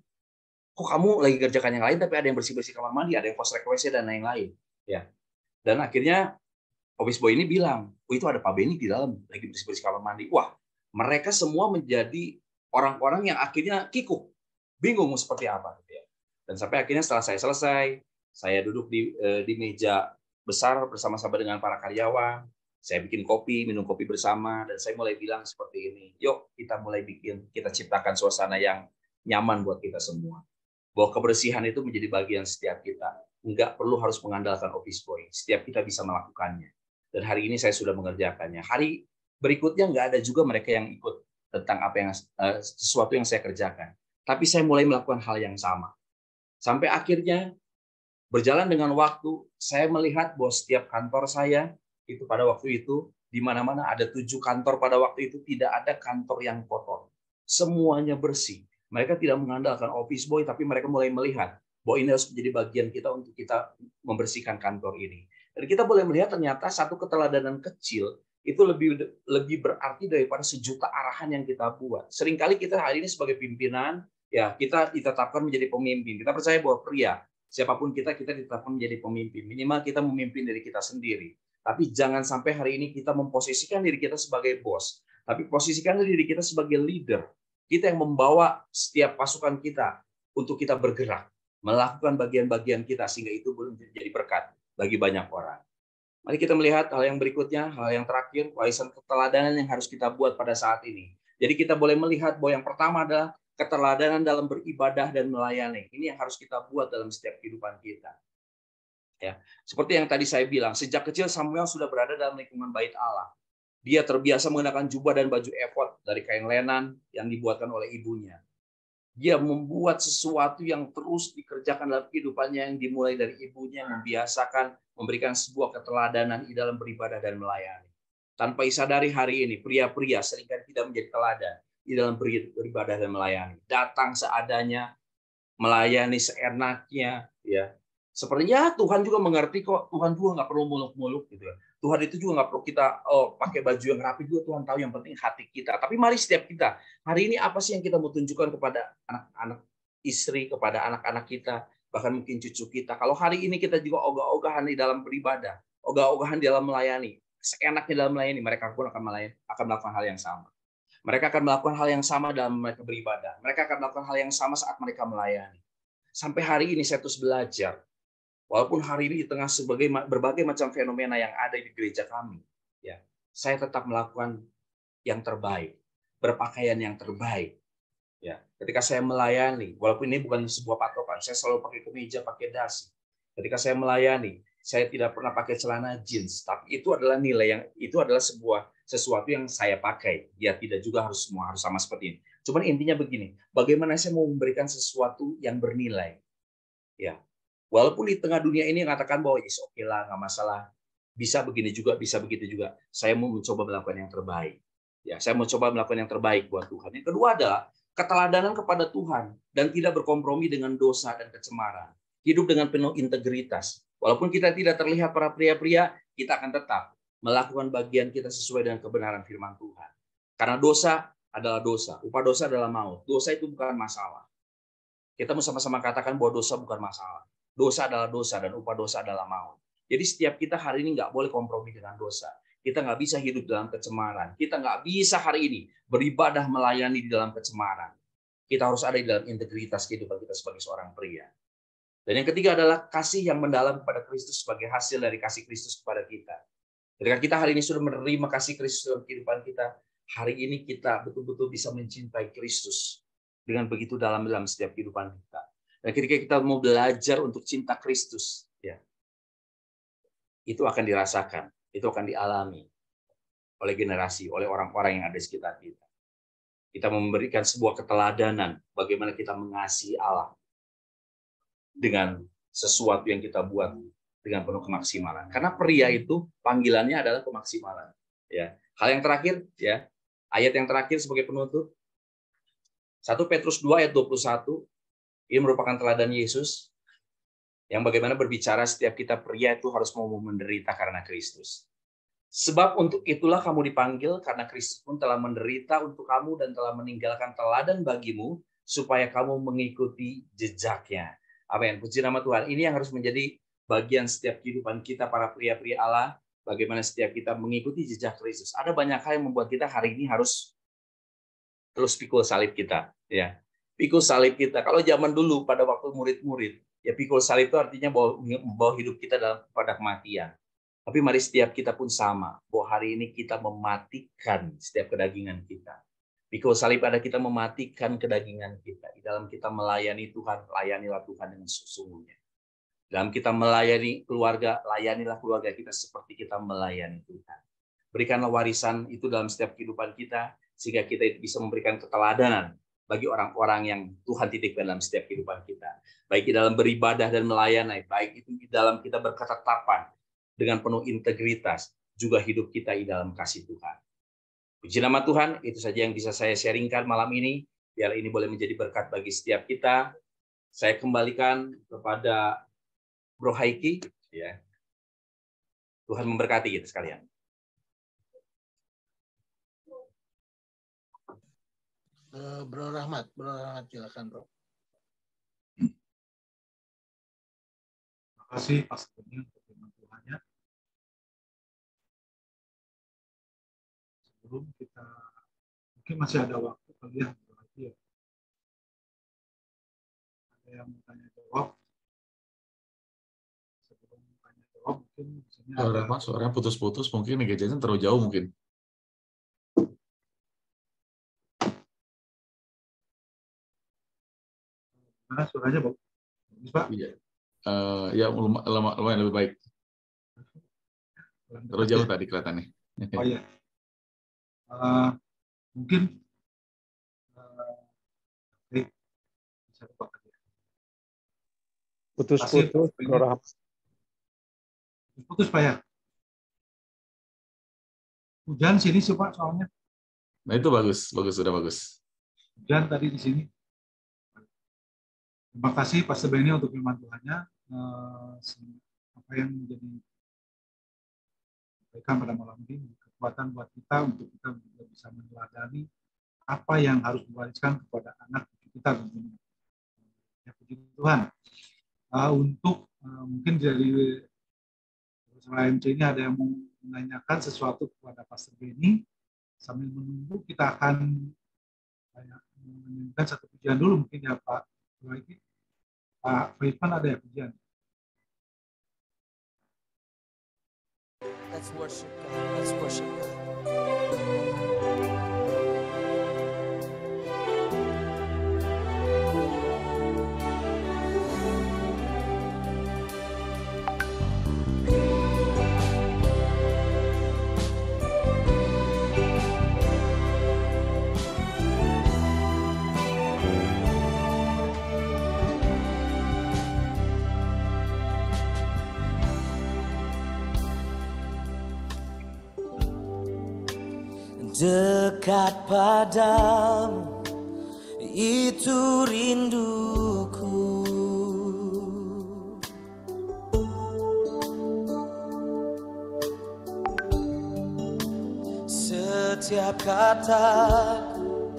Speaker 5: Kok kamu lagi kerjakan yang lain, tapi ada yang bersih-bersih kamar mandi, ada yang kostrek WC dan lain-lain. Ya. Dan akhirnya office boy ini bilang, oh, itu ada Pak Beni di dalam lagi bersih-bersih kamar mandi. Wah, mereka semua menjadi orang-orang yang akhirnya kikuk. bingung seperti apa gitu ya. Dan sampai akhirnya setelah saya selesai, saya duduk di meja besar bersama-sama dengan para karyawan, saya bikin kopi, minum kopi bersama, dan saya mulai bilang seperti ini, yuk kita mulai kita ciptakan suasana yang nyaman buat kita semua. Bahwa kebersihan itu menjadi bagian setiap kita. Enggak perlu harus mengandalkan office boy. Setiap kita bisa melakukannya. Dan hari ini saya sudah mengerjakannya. Hari berikutnya nggak ada juga mereka yang ikut tentang apa yang sesuatu yang saya kerjakan. Tapi saya mulai melakukan hal yang sama. Sampai akhirnya berjalan dengan waktu, saya melihat bahwa setiap kantor saya itu pada waktu itu di mana-mana ada 7 kantor pada waktu itu tidak ada kantor yang kotor. Semuanya bersih. Mereka tidak mengandalkan office boy, tapi mereka mulai melihat bahwa ini harus menjadi bagian kita untuk kita membersihkan kantor ini. Dan kita boleh melihat ternyata satu keteladanan kecil itu lebih berarti daripada sejuta arahan yang kita buat. Seringkali kita hari ini sebagai pimpinan, ya kita ditetapkan menjadi pemimpin. Kita percaya bahwa pria, siapapun kita ditetapkan menjadi pemimpin. Minimal kita memimpin diri kita sendiri. Tapi jangan sampai hari ini kita memposisikan diri kita sebagai bos. Tapi posisikan diri kita sebagai leader. Kita yang membawa setiap pasukan kita untuk kita bergerak, melakukan bagian-bagian kita sehingga itu boleh menjadi berkat bagi banyak orang. Mari kita melihat hal yang berikutnya, hal yang terakhir, warisan keteladanan yang harus kita buat pada saat ini. Jadi kita boleh melihat bahwa yang pertama adalah keteladanan dalam beribadah dan melayani. Ini yang harus kita buat dalam setiap kehidupan kita. Ya, seperti yang tadi saya bilang, sejak kecil Samuel sudah berada dalam lingkungan bait Allah. Dia terbiasa menggunakan jubah dan baju efod dari kain lenan yang dibuatkan oleh ibunya. Dia membuat sesuatu yang terus dikerjakan dalam kehidupannya yang dimulai dari ibunya, membiasakan, memberikan sebuah keteladanan di dalam beribadah dan melayani. Tanpa disadari hari ini, pria-pria seringkali tidak menjadi teladan di dalam beribadah dan melayani. Datang seadanya, melayani seenaknya, ya. Sepertinya Tuhan juga mengerti kok. Tuhan juga nggak perlu muluk-muluk gitu ya. Tuhan itu juga nggak perlu kita pakai baju yang rapi juga. Tuhan tahu yang penting hati kita. Tapi mari setiap kita hari ini apa sih yang kita mau tunjukkan kepada anak-anak istri, kepada anak-anak kita, bahkan mungkin cucu kita. Kalau hari ini kita juga ogah-ogahan di dalam beribadah, ogah-ogahan di dalam melayani, seenaknya dalam melayani, mereka pun akan melakukan hal yang sama. Mereka akan melakukan hal yang sama dalam mereka beribadah. Mereka akan melakukan hal yang sama saat mereka melayani. Sampai hari ini saya terus belajar. Walaupun hari ini di tengah berbagai macam fenomena yang ada di gereja kami, ya, saya tetap melakukan yang terbaik, berpakaian yang terbaik. Ya, ketika saya melayani, walaupun ini bukan sebuah patokan, saya selalu pakai kemeja, pakai dasi. Ketika saya melayani, saya tidak pernah pakai celana jeans, tapi itu adalah sesuatu yang saya pakai. Ya, tidak juga harus sama seperti ini. Cuman intinya begini, bagaimana saya mau memberikan sesuatu yang bernilai. Ya. Walaupun di tengah dunia ini mengatakan bahwa oke lah, nggak masalah, bisa begini juga, bisa begitu juga. Saya mau mencoba melakukan yang terbaik. Ya, saya mau coba melakukan yang terbaik buat Tuhan. Yang kedua adalah keteladanan kepada Tuhan dan tidak berkompromi dengan dosa dan kecemaran. Hidup dengan penuh integritas. Walaupun kita tidak terlihat para pria-pria, kita akan tetap melakukan bagian kita sesuai dengan kebenaran firman Tuhan. Karena dosa adalah dosa, upah dosa adalah maut. Dosa itu bukan masalah. Kita mau sama-sama katakan bahwa dosa bukan masalah. Dosa adalah dosa dan upah dosa adalah maut. Jadi setiap kita hari ini nggak boleh kompromi dengan dosa. Kita nggak bisa hidup dalam kecemaran. Kita nggak bisa hari ini beribadah melayani di dalam kecemaran. Kita harus ada di dalam integritas kehidupan kita sebagai seorang pria. Dan yang ketiga adalah kasih yang mendalam kepada Kristus sebagai hasil dari kasih Kristus kepada kita. Ketika kita hari ini sudah menerima kasih Kristus dalam kehidupan kita, hari ini kita betul-betul bisa mencintai Kristus dengan begitu dalam setiap kehidupan kita. Dan ketika kita mau belajar untuk cinta Kristus, ya, itu akan dirasakan, itu akan dialami oleh generasi, oleh orang-orang yang ada di sekitar kita. Kita memberikan sebuah keteladanan bagaimana kita mengasihi Allah dengan sesuatu yang kita buat dengan penuh kemaksimalan. Karena pria itu panggilannya adalah kemaksimalan. Ya, hal yang terakhir, ya, ayat yang terakhir sebagai penutup, 1 Petrus 2 ayat 21. Ini merupakan teladan Yesus yang bagaimana berbicara setiap kita pria itu harus mau menderita karena Kristus. Sebab untuk itulah kamu dipanggil karena Kristus pun telah menderita untuk kamu dan telah meninggalkan teladan bagimu supaya kamu mengikuti jejaknya. Amin. Puji nama Tuhan. Ini yang harus menjadi bagian setiap kehidupan kita para pria-pria Allah. Bagaimana setiap kita mengikuti jejak Kristus. Ada banyak hal yang membuat kita hari ini harus terus pikul salib kita. Ya. Pikul salib kita. Kalau zaman dulu pada waktu murid-murid, ya pikul salib itu artinya bahwa hidup kita pada kematian. Tapi mari setiap kita pun sama, bahwa hari ini kita mematikan setiap kedagingan kita. Pikul salib ada kita mematikan kedagingan kita. Di dalam kita melayani Tuhan, layanilah Tuhan dengan sesungguhnya. Dalam kita melayani keluarga, layanilah keluarga kita seperti kita melayani Tuhan. Berikanlah warisan itu dalam setiap kehidupan kita, sehingga kita bisa memberikan keteladanan bagi orang-orang yang Tuhan titipkan dalam setiap kehidupan kita. Baik di dalam beribadah dan melayani, baik itu di dalam kita berketetapan dengan penuh integritas, juga hidup kita di dalam kasih Tuhan. Puji nama Tuhan, itu saja yang bisa saya sharingkan malam ini. Biar ini boleh menjadi berkat bagi setiap kita. Saya kembalikan kepada Bro Haiki. Ya. Tuhan memberkati kita sekalian.
Speaker 6: Bro Rahmat silakan Bro.
Speaker 1: Terima kasih Pastor Beni untuk firman Tuhannya. Sebelum kita, mungkin masih ada waktu kali ya, lagi ya. Ada yang mau tanya jawab. Sebelum tanya jawab, mungkin di sini ada.
Speaker 2: Suaranya putus-putus, mungkin ngejanya terlalu jauh mungkin.
Speaker 1: Nah, suaranya bagus, Pak.
Speaker 2: Iya. Ya lumayan lebih baik. Terlalu jauh tadi kelihatannya.
Speaker 1: Oh iya. Mungkin bisa lupa.
Speaker 4: Putus-putus.
Speaker 1: Putus Pak ya. Hujan sini sih Pak soalnya.
Speaker 2: Nah itu bagus, sudah bagus.
Speaker 1: Hujan tadi di sini. Terima kasih Pastor Beni untuk firman Tuhannya. Apa yang menjadi kebaikan pada malam ini, kekuatan buat kita untuk kita bisa meneladani apa yang harus diwariskan kepada anak kita tentunya. Ya, puji Tuhan. Untuk mungkin dari MC ini ada yang mau menanyakan sesuatu kepada Pastor Beni. Sambil menunggu kita akan menyanyikan satu pujian dulu mungkin ya Pak. Pak Firman ada ya pujian?
Speaker 7: Let's worship God. Let's worship God. Dekat padamu itu rinduku, setiap kataku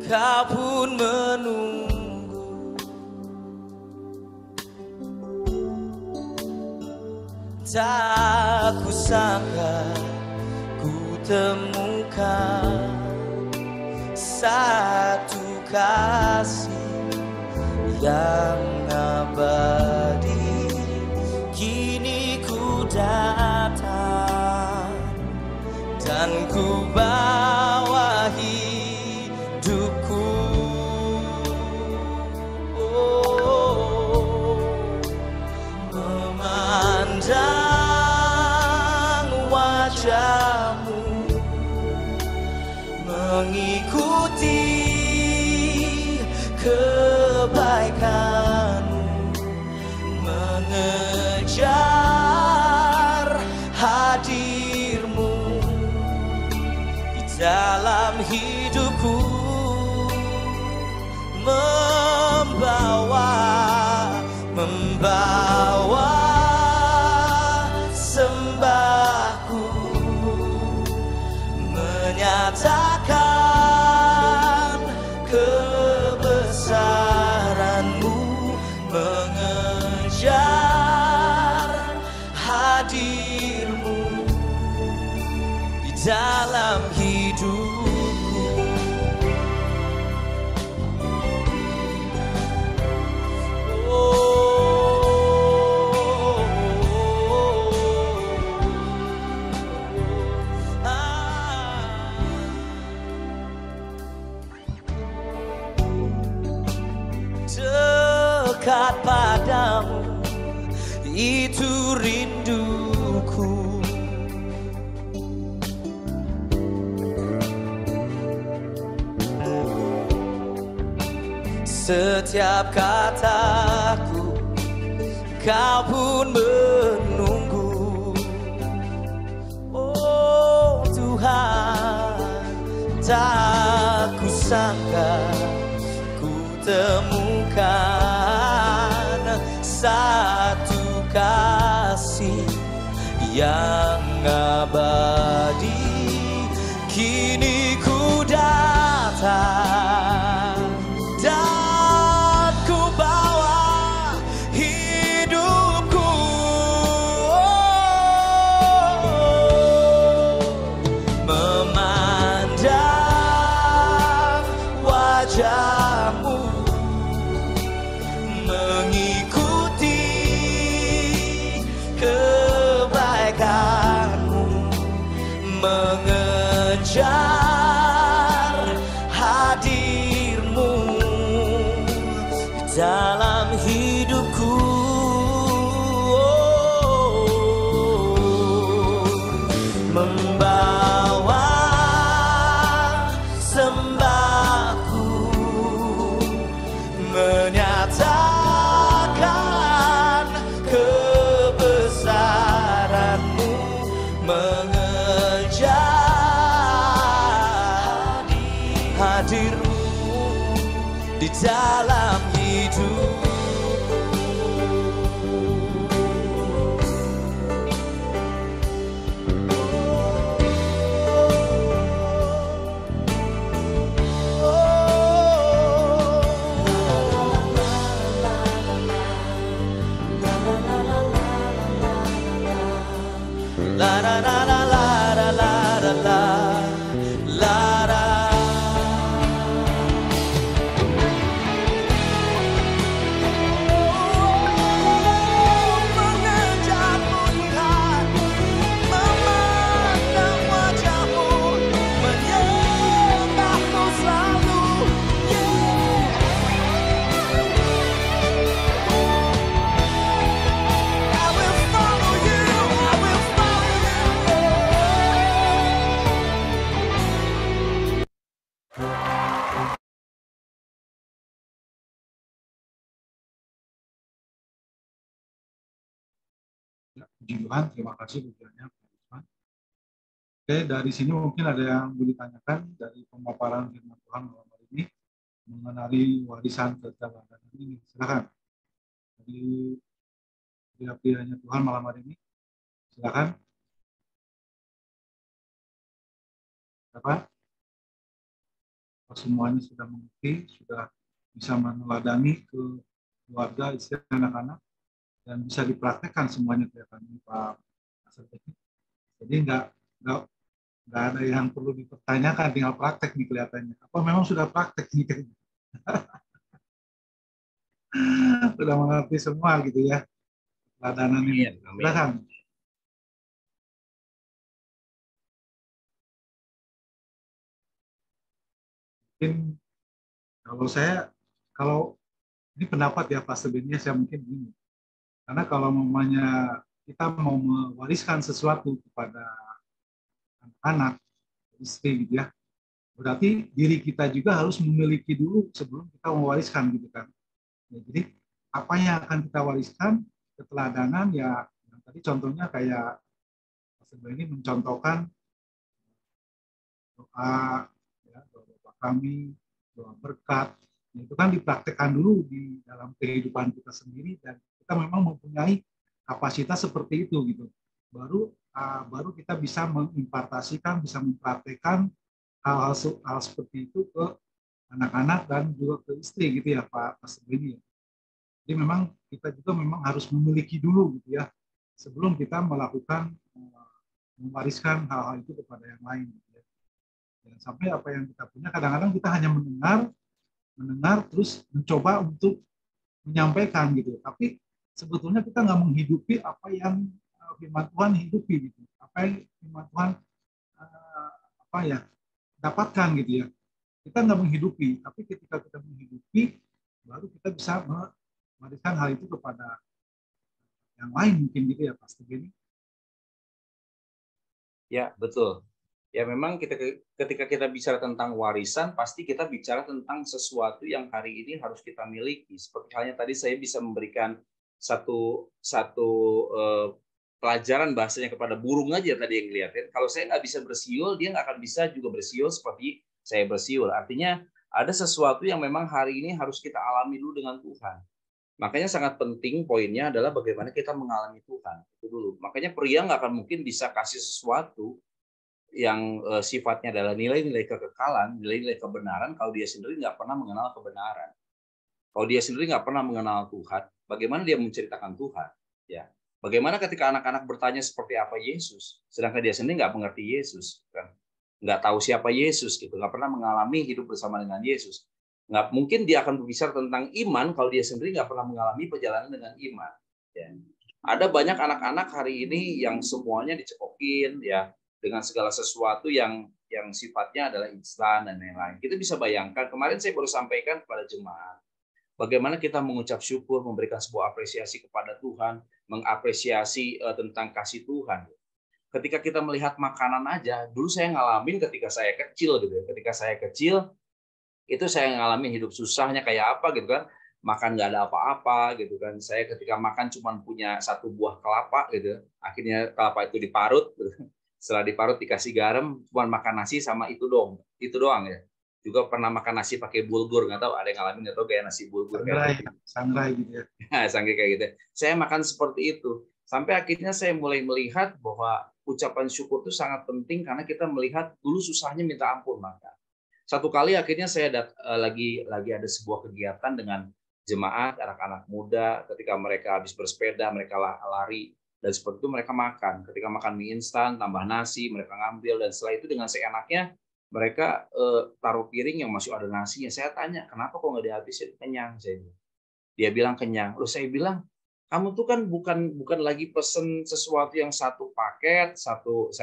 Speaker 7: kau pun menunggu, tak kusangka ku temukan satu kasih yang abadi. Kini ku datang dan ku bawa hidupku, memandang wajahmu, mengikuti kebaikanmu, mengejar hadirmu di dalam hidupku, membawa sembahku, menyatakan kebesaranmu, mengejar hadirmu di dalam hidupku. itu rinduku. Setiap kataku kau pun menunggu. Oh Tuhan, tak kusangka ku temukan satu kasih yang abadi. Kini ku datang dan ku bawa hidupku, memandang wajahmu, mengikuti kebaikanmu, mengejar hadirmu dalam hidupku. Membawa sembahku, menyatakan kebesaranmu, mengejar hadirmu di dalam hidup. La la la la la la la la la la. Mengejarmu Tuhan, memandang wajahmu, menyembahmu selalu. I will follow you, I will follow you.
Speaker 1: Ya, puji Tuhan, terima kasih pujiannya Pak Usman. Oke, dari sini mungkin ada yang boleh ditanyakan dari pemaparan firman Tuhan malam hari ini mengenai warisan keteladanan ini. Silakan. Dari pria-prianya Tuhan malam hari ini. Silakan. Apa? Semuanya sudah mengerti, sudah bisa meneladani ke keluarga, istri, anak-anak, dan bisa dipraktekkan semuanya kelihatannya Pak Asep. Jadi nggak ada yang perlu dipertanyakan, tinggal praktek nih kelihatannya. Apa memang sudah praktek nih kayaknya? Sudah mengerti semua gitu ya, teladanan ini. Silakan. Mungkin kalau ini pendapat ya Pak sebenarnya saya mungkin gini. Karena kalau mamanya kita mau mewariskan sesuatu kepada anak-anak, istri gitu ya, berarti diri kita juga harus memiliki dulu sebelum kita mewariskan gitu kan. Ya, jadi apa yang akan kita wariskan, keteladanan ya, yang tadi contohnya kayak sebenarnya ini mencontohkan doa, ya, doa kami, doa berkat, itu kan dipraktekkan dulu di dalam kehidupan kita sendiri dan kita memang mempunyai kapasitas seperti itu gitu. Baru kita bisa mengimpartasikan, bisa mempraktekkan hal seperti itu ke anak-anak dan juga ke istri gitu ya Pak Sebenarnya. Jadi memang kita juga memang harus memiliki dulu gitu ya sebelum kita melakukan mewariskan hal-hal itu kepada yang lain. Gitu ya. Dan sampai apa yang kita punya kadang-kadang kita hanya mendengar terus mencoba untuk menyampaikan gitu. Tapi sebetulnya kita nggak menghidupi apa yang firman Tuhan hidupi gitu. Apa yang firman Tuhan dapatkan gitu ya. Kita nggak menghidupi, tapi ketika kita menghidupi, baru kita bisa mewariskan hal itu kepada yang lain mungkin gitu ya Pastor Benny.
Speaker 5: Ya, betul. Ya memang ketika kita bicara tentang warisan, pasti kita bicara tentang sesuatu yang hari ini harus kita miliki. Seperti halnya tadi saya bisa memberikan satu pelajaran bahasanya kepada burung aja tadi yang ngeliatin. Kalau saya nggak bisa bersiul, dia nggak akan bisa juga bersiul seperti saya bersiul. Artinya ada sesuatu yang memang hari ini harus kita alami dulu dengan Tuhan. Makanya sangat penting poinnya adalah bagaimana kita mengalami Tuhan. Itu dulu. Makanya pria nggak akan mungkin bisa kasih sesuatu yang sifatnya adalah nilai-nilai kekekalan, nilai-nilai kebenaran, kalau dia sendiri nggak pernah mengenal kebenaran. Kalau dia sendiri nggak pernah mengenal Tuhan, bagaimana dia menceritakan Tuhan? Ya, bagaimana ketika anak-anak bertanya seperti apa Yesus, sedangkan dia sendiri nggak mengerti Yesus, kan? Nggak tahu siapa Yesus, gitu, nggak pernah mengalami hidup bersama dengan Yesus. Nggak mungkin dia akan berbicara tentang iman kalau dia sendiri nggak pernah mengalami perjalanan dengan iman. Ya. Ada banyak anak-anak hari ini yang semuanya dicekokin, ya, dengan segala sesuatu yang sifatnya adalah instan dan lain-lain. Kita bisa bayangkan, kemarin saya baru sampaikan kepada jemaat, bagaimana kita mengucap syukur, memberikan sebuah apresiasi kepada Tuhan, mengapresiasi tentang kasih Tuhan. Ketika kita melihat makanan aja, dulu saya ngalamin ketika saya kecil, gitu. Ketika saya kecil, itu saya ngalamin hidup susahnya kayak apa, gitu kan. Makan nggak ada apa-apa, gitu kan. Saya ketika makan cuma punya satu buah kelapa, gitu. Akhirnya kelapa itu diparut, gitu. Setelah diparut dikasih garam, cuma makan nasi sama itu doang ya. Juga pernah makan nasi pakai bulgur, nggak tahu ada yang ngalamin nggak tahu kayak nasi bulgur
Speaker 1: sangrai gitu ya.
Speaker 5: Sangrai kayak gitu. Saya makan seperti itu. Sampai akhirnya saya mulai melihat bahwa ucapan syukur itu sangat penting karena kita melihat dulu susahnya minta ampun makan. Satu kali akhirnya saya lagi ada sebuah kegiatan dengan jemaat anak-anak muda, ketika mereka habis bersepeda, mereka lari. Dan seperti itu mereka makan. Ketika makan mie instan, tambah nasi, mereka ngambil. Dan setelah itu dengan seenaknya, mereka taruh piring yang masih ada nasinya. Saya tanya, kenapa kok nggak dihabisin? Kenyang. Dia bilang kenyang. Lalu saya bilang, kamu tuh kan bukan lagi pesen sesuatu yang satu paket,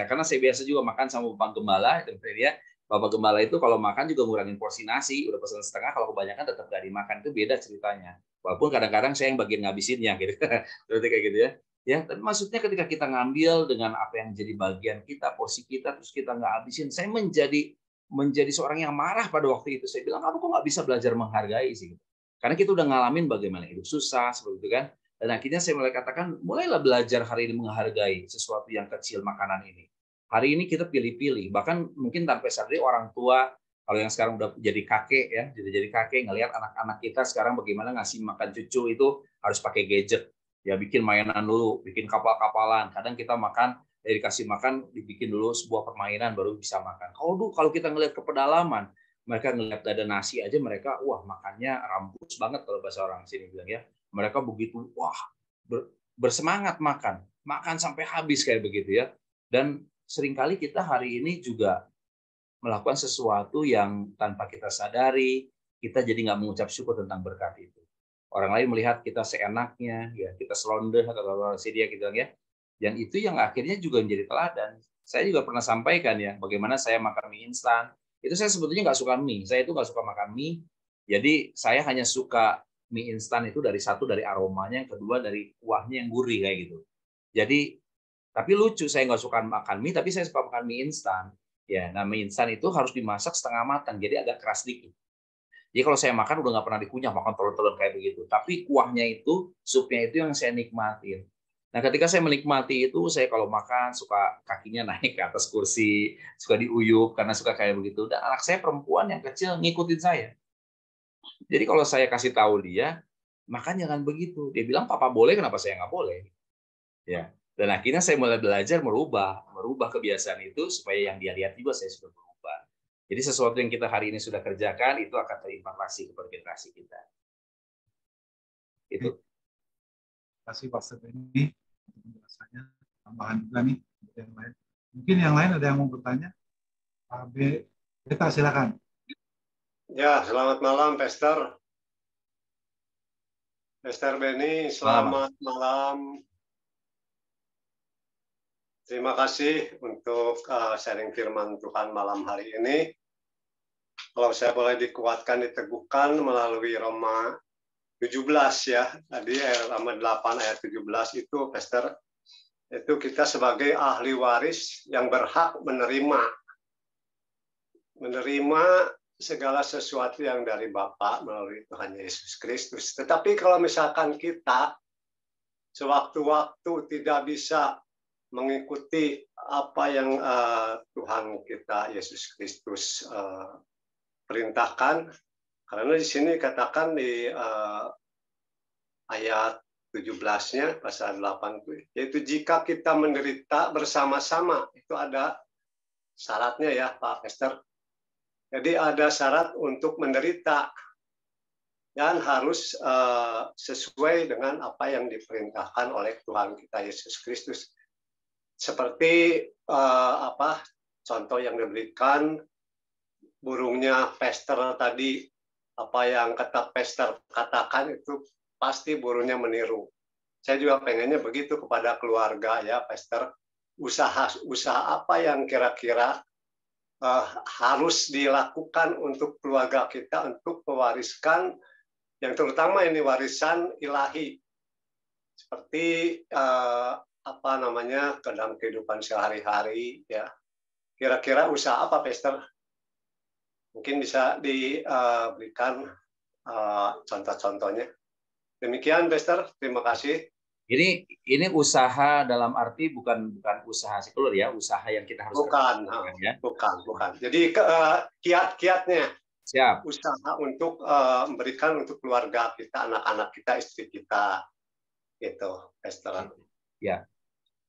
Speaker 5: karena saya biasa juga makan sama Bapak Gembala. Ya. Bapak Gembala itu kalau makan juga ngurangin porsi nasi. Udah pesen setengah, kalau kebanyakan tetap nggak dimakan. Itu beda ceritanya. Walaupun kadang-kadang saya yang bagian ngabisinnya. Gitu. Berarti kayak gitu ya. Ya, tapi maksudnya ketika kita ngambil dengan apa yang jadi bagian kita, porsi kita, terus kita nggak habisin, saya menjadi seorang yang marah pada waktu itu. Saya bilang, kamu kok nggak bisa belajar menghargai sih? Karena kita udah ngalamin bagaimana hidup susah, seperti itu kan. Dan akhirnya saya mulai katakan, mulailah belajar hari ini menghargai sesuatu yang kecil, makanan ini. Hari ini kita pilih-pilih, bahkan mungkin tanpa sadari orang tua, kalau yang sekarang udah jadi kakek, ya, jadi kakek, ngelihat anak-anak kita sekarang bagaimana ngasih makan cucu itu harus pakai gadget. Ya bikin mainan dulu, bikin kapal-kapalan. Kadang kita makan, dikasih makan, dibikin dulu sebuah permainan baru bisa makan. Kalau kita ngelihat ke pedalaman, mereka ngelihat ada nasi aja, mereka wah makannya rampus banget kalau bahasa orang sini bilang ya. Mereka begitu wah bersemangat makan sampai habis kayak begitu ya. Dan seringkali kita hari ini juga melakukan sesuatu yang tanpa kita sadari, kita jadi nggak mengucap syukur tentang berkat itu. Orang lain melihat kita seenaknya, ya kita selonde atau dia gitu ya. Dan itu yang akhirnya juga menjadi teladan. Saya juga pernah sampaikan ya, bagaimana saya makan mie instan. Itu saya sebetulnya nggak suka mie. Saya itu nggak suka makan mie. Jadi saya hanya suka mie instan itu dari aromanya, yang kedua dari kuahnya yang gurih kayak gitu. Jadi tapi lucu, saya nggak suka makan mie, tapi saya suka makan mie instan. Ya, nah mie instan itu harus dimasak setengah matang, jadi agak keras dikit. Jadi kalau saya makan udah nggak pernah dikunyah, makan telur-telur kayak begitu. Tapi kuahnya itu, supnya itu yang saya nikmatin. Nah ketika saya menikmati itu, saya kalau makan suka kakinya naik ke atas kursi, suka diuyup karena suka kayak begitu. Dan anak saya perempuan yang kecil ngikutin saya. Jadi kalau saya kasih tahu dia, makan jangan begitu. Dia bilang, papa boleh, kenapa saya nggak boleh? Ya. Dan akhirnya saya mulai belajar merubah kebiasaan itu supaya yang dia lihat juga saya sudah berubah. Jadi sesuatu yang kita hari ini sudah kerjakan itu akan terintegrasi kepada generasi kita. Itu.
Speaker 1: Terima kasih Pastor Benny untuk penjelasannya. Tambahan juga nih yang lain. Mungkin yang lain ada yang mau bertanya? Pak Beta silakan.
Speaker 3: Ya, selamat malam Pastor. Pastor Benny, selamat malam. Terima kasih untuk sharing firman Tuhan malam hari ini. Kalau saya boleh dikuatkan, diteguhkan melalui Roma 17 ya. Tadi halaman 8 ayat 17 itu, Pastor, itu kita sebagai ahli waris yang berhak menerima segala sesuatu yang dari Bapa melalui Tuhan Yesus Kristus. Tetapi kalau misalkan kita sewaktu-waktu tidak bisa mengikuti apa yang Tuhan kita Yesus Kristus perintahkan, karena di sini katakan di ayat 17-nya pasal 8 itu, yaitu jika kita menderita bersama-sama, itu ada syaratnya ya Pak Pastor. Jadi ada syarat untuk menderita dan harus sesuai dengan apa yang diperintahkan oleh Tuhan kita Yesus Kristus. Seperti contoh yang diberikan burungnya Pastor tadi, apa yang kata Pastor katakan itu pasti burungnya meniru. Saya juga pengennya begitu kepada keluarga ya, Pastor. Usaha apa yang kira-kira harus dilakukan untuk keluarga kita untuk mewariskan, yang terutama ini warisan ilahi, seperti ke dalam kehidupan sehari-hari ya. Kira-kira usaha apa, Pastor? Mungkin bisa diberikan contoh-contohnya. Demikian, Pastor. Terima kasih.
Speaker 5: Ini usaha dalam arti bukan usaha sekuler ya, usaha yang kita harus
Speaker 3: bukan. Jadi kiat-kiatnya.
Speaker 5: Siap.
Speaker 3: Usaha untuk memberikan untuk keluarga kita, anak-anak kita, istri kita, gitu, Pastor.
Speaker 5: Ya.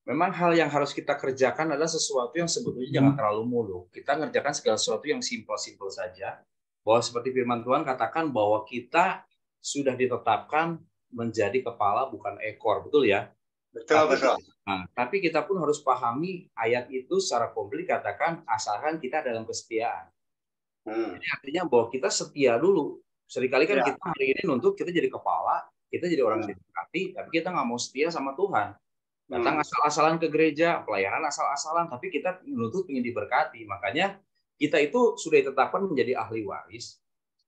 Speaker 5: Memang hal yang harus kita kerjakan adalah sesuatu yang sebetulnya jangan terlalu muluk. Kita ngerjakan segala sesuatu yang simpel-simpel saja. Bahwa seperti firman Tuhan katakan bahwa kita sudah ditetapkan menjadi kepala bukan ekor, betul ya?
Speaker 3: Betul.
Speaker 5: Nah, tapi kita pun harus pahami ayat itu secara komplit, katakan asalkan kita dalam kesetiaan. Jadi artinya bahwa kita setia dulu. Seringkali kan kita hari ini nuntut kita jadi kepala, kita jadi orang yang diberkati, tapi kita nggak mau setia sama Tuhan. Datang asal-asalan ke gereja, pelayanan asal-asalan, tapi kita menuntut ingin diberkati. Makanya kita itu sudah ditetapkan menjadi ahli waris.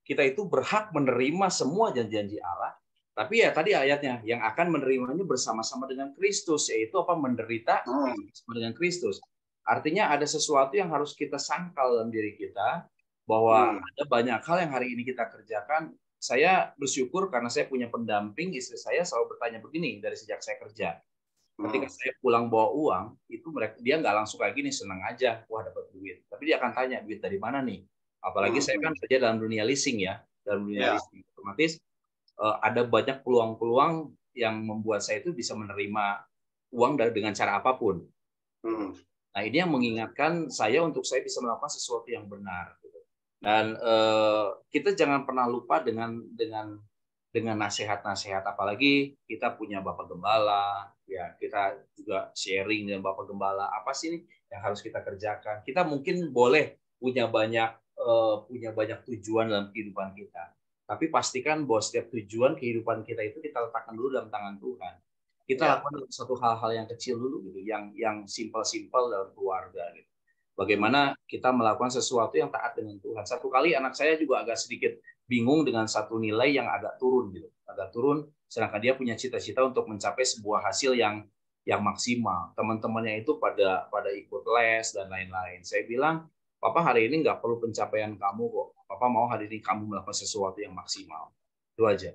Speaker 5: Kita itu berhak menerima semua janji-janji Allah. Tapi ya tadi ayatnya, yang akan menerimanya bersama-sama dengan Kristus, yaitu apa? Menderita bersama dengan Kristus. Artinya ada sesuatu yang harus kita sangkal dalam diri kita, bahwa ada banyak hal yang hari ini kita kerjakan. Saya bersyukur karena saya punya pendamping, istri saya selalu bertanya begini dari sejak saya kerja. Ketika saya pulang bawa uang, itu dia nggak langsung kayak gini, senang aja, wah dapat duit. Tapi dia akan tanya, duit dari mana nih? Apalagi saya kan kerja dalam dunia leasing ya, dalam dunia leasing. Otomatis ada banyak peluang-peluang yang membuat saya itu bisa menerima uang dengan cara apapun. Nah ini yang mengingatkan saya untuk saya bisa melakukan sesuatu yang benar. Dan kita jangan pernah lupa dengan nasihat-nasihat, apalagi kita punya Bapak Gembala, ya kita juga sharing dengan Bapak Gembala, apa sih nih yang harus kita kerjakan. Kita mungkin boleh punya banyak tujuan dalam kehidupan kita, tapi pastikan bahwa setiap tujuan kehidupan kita itu kita letakkan dulu dalam tangan Tuhan. Kita lakukan satu hal-hal yang kecil dulu gitu, yang simpel-simpel dalam keluarga gitu. Bagaimana kita melakukan sesuatu yang taat dengan Tuhan. Satu kali anak saya juga agak sedikit bingung dengan satu nilai yang agak turun gitu. Agak turun, sedangkan dia punya cita-cita untuk mencapai sebuah hasil yang maksimal. Teman-temannya itu pada ikut les dan lain-lain. Saya bilang, Papa hari ini nggak perlu pencapaian kamu kok. Papa mau hari ini kamu melakukan sesuatu yang maksimal. Itu aja.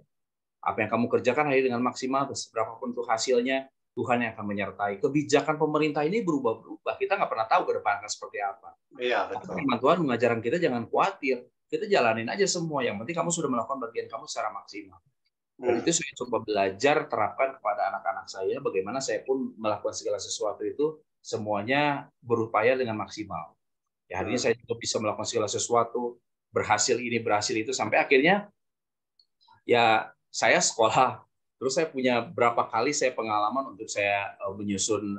Speaker 5: Apa yang kamu kerjakan hari ini dengan maksimal, berapapun itu hasilnya, Tuhan yang akan menyertai. Kebijakan pemerintah ini berubah-berubah. Kita nggak pernah tahu ke depan akan seperti apa.
Speaker 3: Iya, betul.
Speaker 5: Firman Tuhan mengajarkan kita jangan khawatir. Kita jalanin aja semua. Yang penting kamu sudah melakukan bagian kamu secara maksimal. Dan itu saya coba belajar terapkan kepada anak-anak saya. Bagaimana saya pun melakukan segala sesuatu itu semuanya berupaya dengan maksimal. Ya, hari ini saya juga bisa melakukan segala sesuatu, berhasil ini, berhasil itu, sampai akhirnya ya saya sekolah. Terus saya punya berapa kali saya pengalaman untuk saya menyusun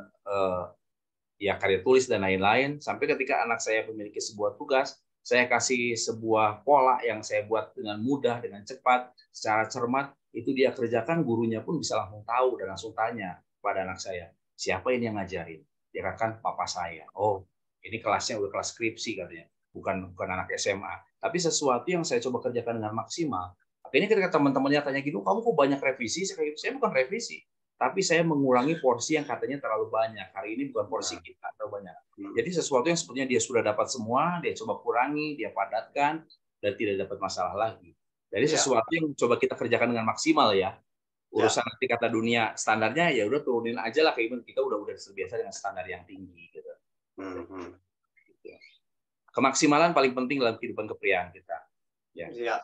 Speaker 5: ya karya tulis dan lain-lain. Sampai ketika anak saya memiliki sebuah tugas, saya kasih sebuah pola yang saya buat dengan mudah, dengan cepat, secara cermat. Itu dia kerjakan, gurunya pun bisa langsung tahu dan langsung tanya pada anak saya, siapa ini yang ngajarin? Dia katakan papa saya. Oh, ini kelasnya udah kelas skripsi katanya, bukan anak SMA. Tapi sesuatu yang saya coba kerjakan dengan maksimal, Akhirnya ketika teman-temannya tanya gitu, kamu kok banyak revisi? Saya bukan revisi, tapi saya mengurangi porsi yang katanya terlalu banyak. Hari ini bukan porsi kita terlalu banyak. Jadi sesuatu yang sepertinya dia sudah dapat semua, dia coba kurangi, dia padatkan, dan tidak dapat masalah lagi. Jadi sesuatu yang coba kita kerjakan dengan maksimal ya. Urusan nanti kata dunia standarnya ya udah turunin aja lah, kayak kita udah terbiasa dengan standar yang tinggi gitu. Kemaksimalan paling penting dalam kehidupan kepriaan kita. Ya.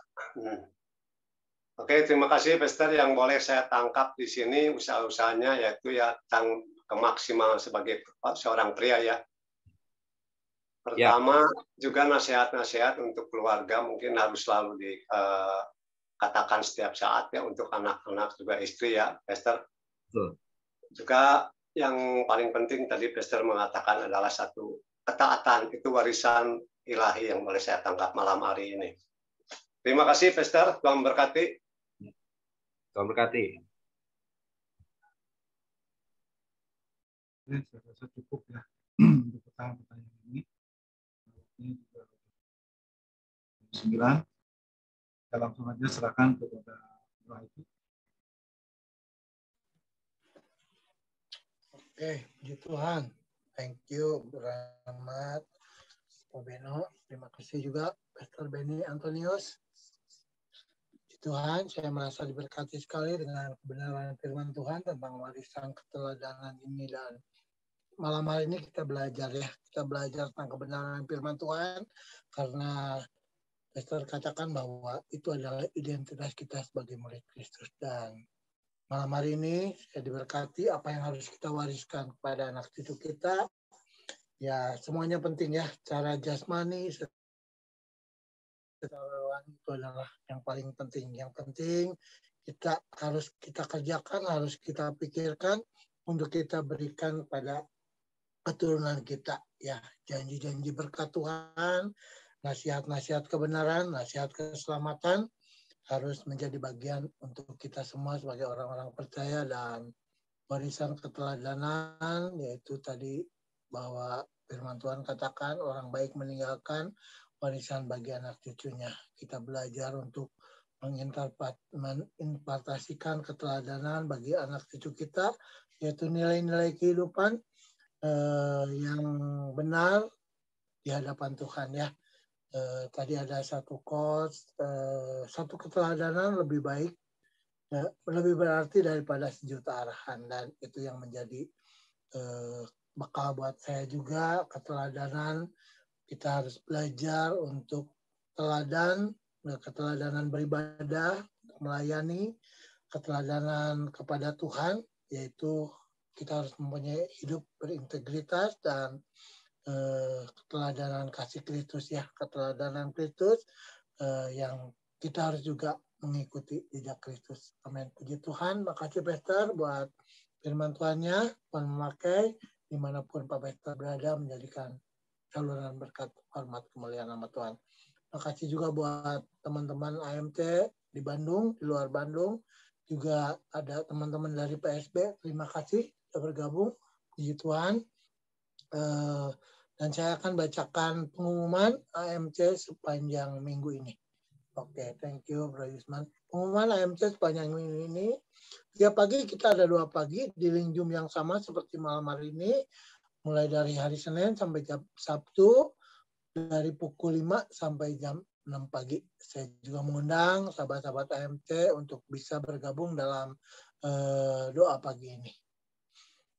Speaker 3: Oke, terima kasih Pastor. Yang boleh saya tangkap di sini usaha-usahanya yaitu ya tentang kemaksimalan sebagai seorang pria ya. Pertama juga nasihat-nasihat untuk keluarga mungkin harus selalu dikatakan setiap saat ya, untuk anak-anak juga istri ya, Pastor. Juga yang paling penting tadi Pastor mengatakan adalah satu ketaatan, itu warisan ilahi yang boleh saya tangkap malam hari ini. Terima kasih Pastor, Tuhan berkati.
Speaker 5: Tuhan berkati.
Speaker 1: Saya rasa cukup ya untuk pertanyaan ini. Ini juga 9. Kita langsung aja serahkan kepada doa itu.
Speaker 6: Oke, puji Tuhan. Thank you, Rahmat, Pak Beno. Terima kasih juga, Pastor Benny Antonius. Puji Tuhan, saya merasa diberkati sekali dengan kebenaran firman Tuhan tentang warisan keteladanan ini. Dan malam hari ini kita belajar ya. Kita belajar tentang kebenaran firman Tuhan karena Pastor katakan bahwa itu adalah identitas kita sebagai murid Kristus. Dan malam hari ini saya diberkati apa yang harus kita wariskan kepada anak cucu kita. Ya, semuanya penting ya. Secara jasmani, secara rohani itu adalah yang paling penting. Yang penting harus kita kerjakan, harus kita pikirkan untuk kita berikan pada keturunan kita. Ya, janji-janji berkat Tuhan, nasihat-nasihat kebenaran, nasihat keselamatan harus menjadi bagian untuk kita semua sebagai orang-orang percaya. Dan warisan keteladanan yaitu tadi bahwa firman Tuhan katakan orang baik meninggalkan warisan bagi anak cucunya. Kita belajar untuk mengimplementasikan keteladanan bagi anak cucu kita, yaitu nilai-nilai kehidupan yang benar di hadapan Tuhan ya. Tadi ada satu quotes, satu keteladanan lebih baik, lebih berarti daripada 1.000.000 arahan. Dan itu yang menjadi bekal buat saya juga, keteladanan. Kita harus belajar untuk keteladanan beribadah, melayani, keteladanan kepada Tuhan, yaitu kita harus mempunyai hidup berintegritas dan keteladanan kasih Kristus ya, keteladanan Kristus yang kita harus juga mengikuti jejak Kristus. Amin. Puji Tuhan. Makasih Pastor buat firman Tuhannya. Tuhan memakai dimanapun Pak Pastor berada menjadikan saluran berkat, hormat, kemuliaan nama Tuhan. Makasih juga buat teman-teman AMT di Bandung, di luar Bandung. Juga ada teman-teman dari PSB. Terima kasih sudah bergabung. Puji Tuhan. Dan saya akan bacakan pengumuman AMC sepanjang minggu ini. Oke, thank you Bro Yusman. Pengumuman AMC sepanjang minggu ini, 3 pagi kita ada 2 pagi di link Zoom yang sama seperti malam hari ini, mulai dari hari Senin sampai jam Sabtu, dari pukul 5 sampai jam 6 pagi. Saya juga mengundang sahabat-sahabat AMC untuk bisa bergabung dalam doa pagi ini.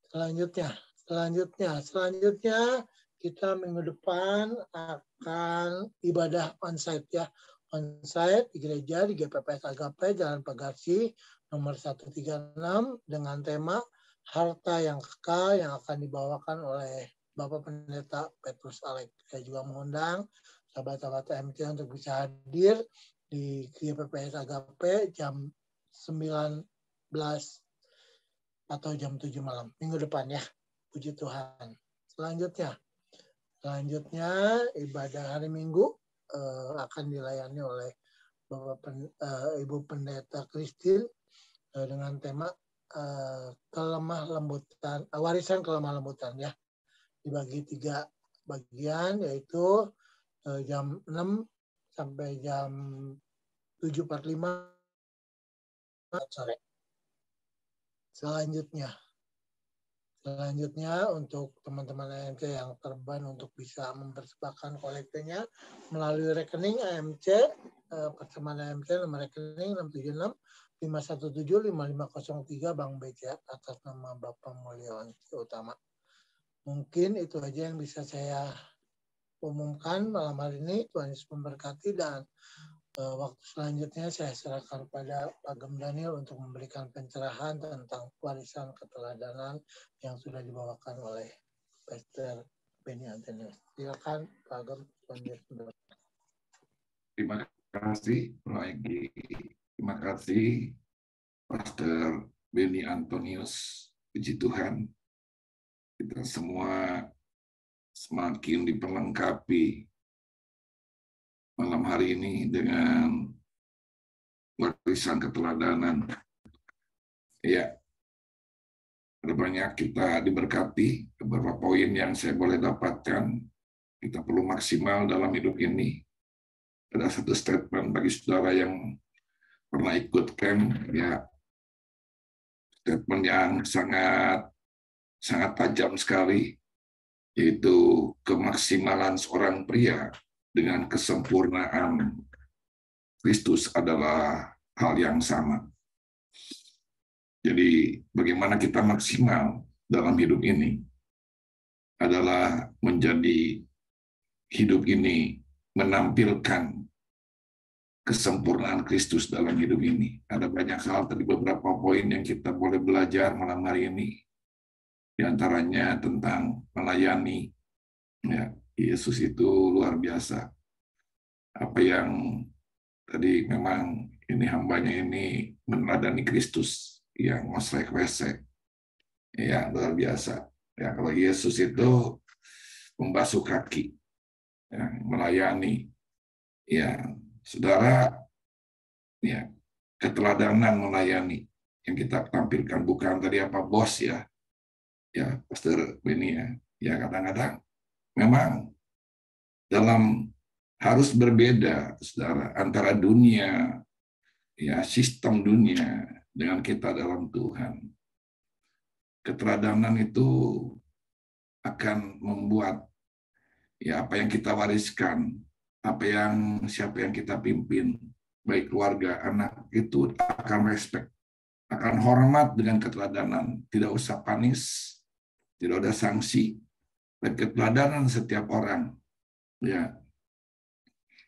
Speaker 6: Selanjutnya kita minggu depan akan ibadah onsite ya. Onsite di gereja di GPPS Agape Jalan Pagarsi nomor 136 dengan tema Harta yang Kekal yang akan dibawakan oleh Bapak Pendeta Petrus Alek. Saya juga mengundang sahabat-sahabat AMC untuk bisa hadir di GPPS Agape jam 19 atau jam 7 malam minggu depan ya. Puji Tuhan. Selanjutnya ibadah hari Minggu akan dilayani oleh Ibu Pendeta Christine dengan tema warisan kelemah lembutan ya. Dibagi 3 bagian yaitu jam 6 sampai jam 7.45 sore. Selanjutnya untuk teman-teman AMC yang terban untuk bisa mempersembahkan kolektenya melalui rekening AMC, persamaan AMC nomor rekening 676-517-5503 Bank BCA atas nama Bapak Mulyawan Utama. Mungkin itu aja yang bisa saya umumkan malam hari ini. Tuhan Yesus memberkati, dan waktu selanjutnya saya serahkan pada Pak Gem Daniel untuk memberikan pencerahan tentang warisan keteladanan yang sudah dibawakan oleh Pastor Benny Antonius. Silakan Pak Gem.
Speaker 8: Terima kasih, lagi. Terima kasih, Pastor Benny Antonius. Puji Tuhan, kita semua semakin diperlengkapi malam hari ini dengan warisan keteladanan. Ya, ada banyak kita diberkati. Beberapa poin yang saya boleh dapatkan, kita perlu maksimal dalam hidup ini. Ada satu statement bagi saudara yang pernah ikut camp, ya, statement yang sangat tajam sekali, yaitu kemaksimalan seorang pria dengan kesempurnaan Kristus adalah hal yang sama. Jadi bagaimana kita maksimal dalam hidup ini adalah menjadi hidup ini menampilkan kesempurnaan Kristus dalam hidup ini. Ada banyak hal, tadi beberapa poin yang kita boleh belajar malam hari ini. Di antaranya tentang melayani. Ya, Yesus itu luar biasa. Apa yang tadi memang ini hambanya ini meneladani Kristus yang ngosrek-wesek. Ya, luar biasa. Ya, kalau Yesus itu membasuh kaki, ya, melayani. Ya, saudara, ya, keteladanan melayani yang kita tampilkan bukan tadi apa bos ya. Ya, Pastor Benny ya. Ya, kadang-kadang memang dalam harus berbeda, saudara, antara dunia, ya, sistem dunia dengan kita dalam Tuhan. Keteladanan itu akan membuat, ya, apa yang kita wariskan, siapa yang kita pimpin, baik keluarga, anak, itu akan respect, akan hormat dengan keteladanan. Tidak usah panis, tidak ada sanksi, dan keteladanan setiap orang. Ya,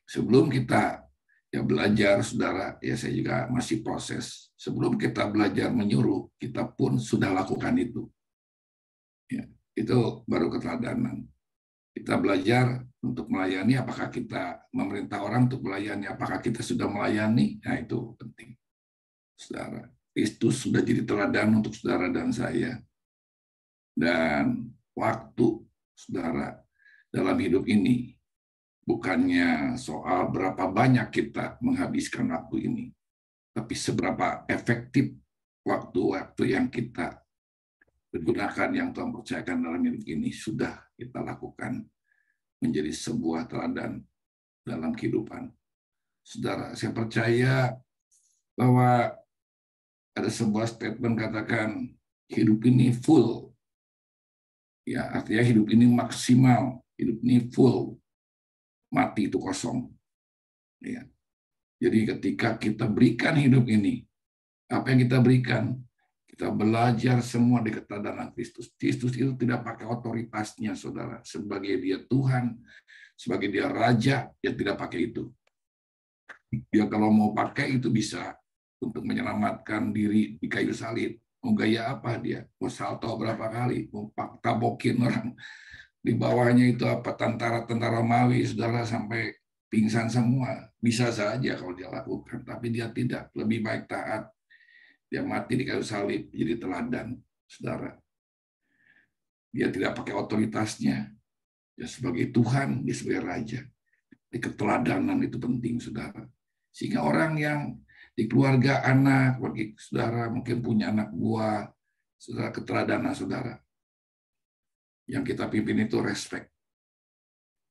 Speaker 8: sebelum kita ya belajar, saudara, ya saya juga masih proses. Sebelum kita belajar menyuruh, kita pun sudah lakukan itu. Ya, itu baru keteladanan. Kita belajar untuk melayani, apakah kita memerintah orang untuk melayani, apakah kita sudah melayani, nah itu penting. Saudara, Kristus sudah jadi teladan untuk saudara dan saya. Dan waktu, saudara, dalam hidup ini, bukannya soal berapa banyak kita menghabiskan waktu ini, tapi seberapa efektif waktu-waktu yang kita gunakan, yang Tuhan percayakan dalam hidup ini, sudah kita lakukan menjadi sebuah teladan dalam kehidupan. Saudara, saya percaya bahwa ada sebuah statement katakan, hidup ini full. Ya, artinya hidup ini maksimal, hidup ini full. Mati itu kosong. Ya. Jadi ketika kita berikan hidup ini, apa yang kita berikan? Kita belajar semua di keteladanan Kristus. Kristus itu tidak pakai otoritasnya, saudara. Sebagai dia Tuhan, sebagai dia Raja, dia tidak pakai itu. Dia kalau mau pakai itu bisa untuk menyelamatkan diri di kayu salib. Mau gaya apa dia? Mau salto berapa kali? Mau tabokin orang. Di bawahnya itu apa? Tentara-tentara Romawi, saudara, sampai pingsan semua. Bisa saja kalau dia lakukan. Tapi dia tidak. Lebih baik taat. Dia mati di kayu salib, jadi teladan, saudara. Dia tidak pakai otoritasnya. Dia sebagai Tuhan, dia sebagai Raja. Di keteladanan itu penting, saudara. Sehingga orang yang di keluarga anak, bagi saudara mungkin punya anak buah, saudara, keteladanan saudara. Yang kita pimpin itu respect,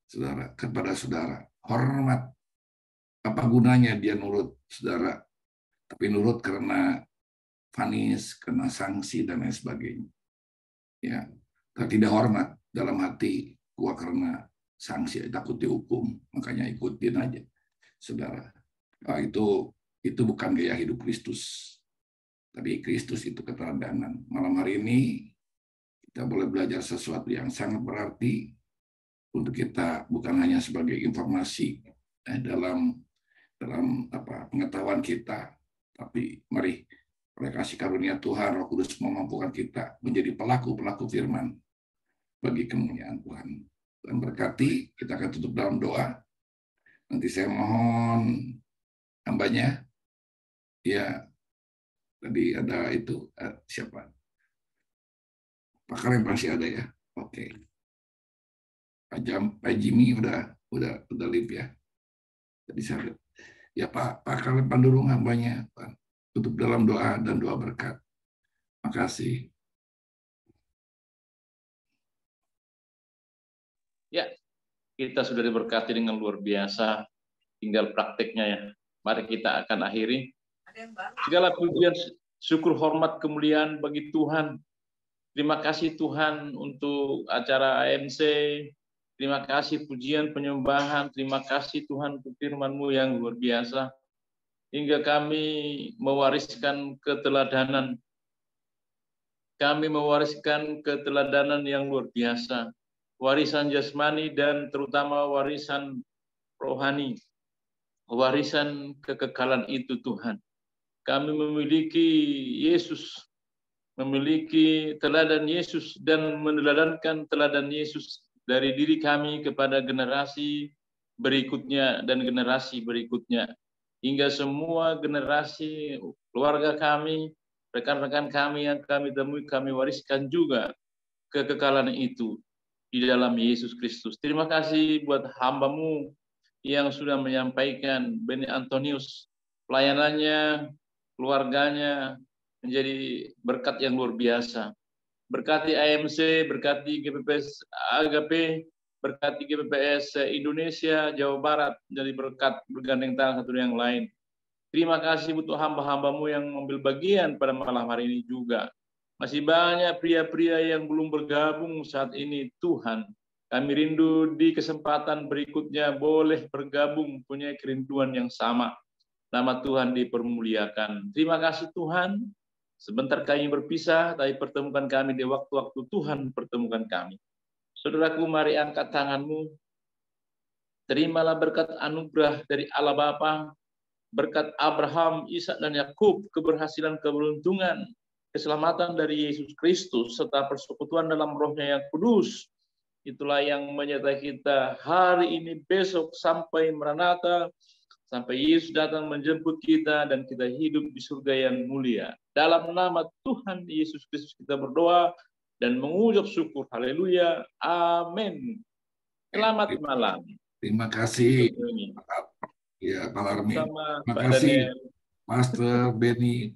Speaker 8: saudara, kepada saudara. Hormat. Apa gunanya dia nurut, saudara? tapi nurut karena vonis, karena sanksi dan lain sebagainya. Ya, tidak hormat dalam hati, gua karena sanksi, takut dihukum, makanya ikutin aja, saudara. Nah, itu bukan gaya hidup Kristus, tapi Kristus itu keteladanan. Malam hari ini kita boleh belajar sesuatu yang sangat berarti untuk kita, bukan hanya sebagai informasi dalam pengetahuan kita, tapi mari oleh kasih karunia Tuhan, Roh Kudus memampukan kita menjadi pelaku-pelaku firman bagi kemuliaan Tuhan. Dan berkati, kita akan tutup dalam doa. Nanti saya mohon hambanya, ya tadi ada itu siapa? Pak Karim masih ada ya? Oke. Pak Jimmy udah live ya. Jadi saya ya Pak Karim Pandurung hambanya, Pak. Tutup dalam doa dan doa berkat. Makasih.
Speaker 4: Ya, kita sudah diberkati dengan luar biasa. Tinggal prakteknya ya. Mari kita akan akhiri. Segala pujian, syukur, hormat, kemuliaan bagi Tuhan. Terima kasih Tuhan untuk acara AMC. Terima kasih pujian, penyembahan. Terima kasih Tuhan untuk firman-Mu yang luar biasa. Hingga kami mewariskan keteladanan. Kami mewariskan keteladanan yang luar biasa. Warisan jasmani dan terutama warisan rohani. Warisan kekekalan itu Tuhan. Kami memiliki Yesus. Memiliki teladan Yesus dan meneladankan teladan Yesus dari diri kami kepada generasi berikutnya dan generasi berikutnya. Hingga semua generasi keluarga kami, rekan-rekan kami yang kami temui, kami wariskan juga kekekalan itu di dalam Yesus Kristus. Terima kasih buat hamba-Mu yang sudah menyampaikan, Benny Antonius, pelayanannya, keluarganya, menjadi berkat yang luar biasa. Berkati AMC, berkati GPPS Agape, berkati GPPS Indonesia, Jawa Barat, jadi berkat bergandeng tangan satu yang lain. Terima kasih untuk hamba-hamba-Mu yang mengambil bagian pada malam hari ini juga. Masih banyak pria-pria yang belum bergabung saat ini, Tuhan. Kami rindu di kesempatan berikutnya boleh bergabung, punya kerinduan yang sama. Nama Tuhan dipermuliakan. Terima kasih Tuhan. Sebentar kami berpisah, tapi pertemukan kami di waktu-waktu Tuhan pertemukan kami. Saudaraku, mari angkat tanganmu. Terimalah berkat anugerah dari Allah Bapa, berkat Abraham, Ishak dan Yakub, keberhasilan, keberuntungan, keselamatan dari Yesus Kristus, serta persekutuan dalam Roh-Nya yang kudus. Itulah yang menyertai kita hari ini, besok, sampai Maranatha, sampai Yesus datang menjemput kita dan kita hidup di surga yang mulia. Dalam nama Tuhan Yesus Kristus kita berdoa dan mengucap syukur. Haleluya. Amin. Selamat malam.
Speaker 8: Terima kasih. Ya, Pak Larmi. Terima kasih, Master Benny.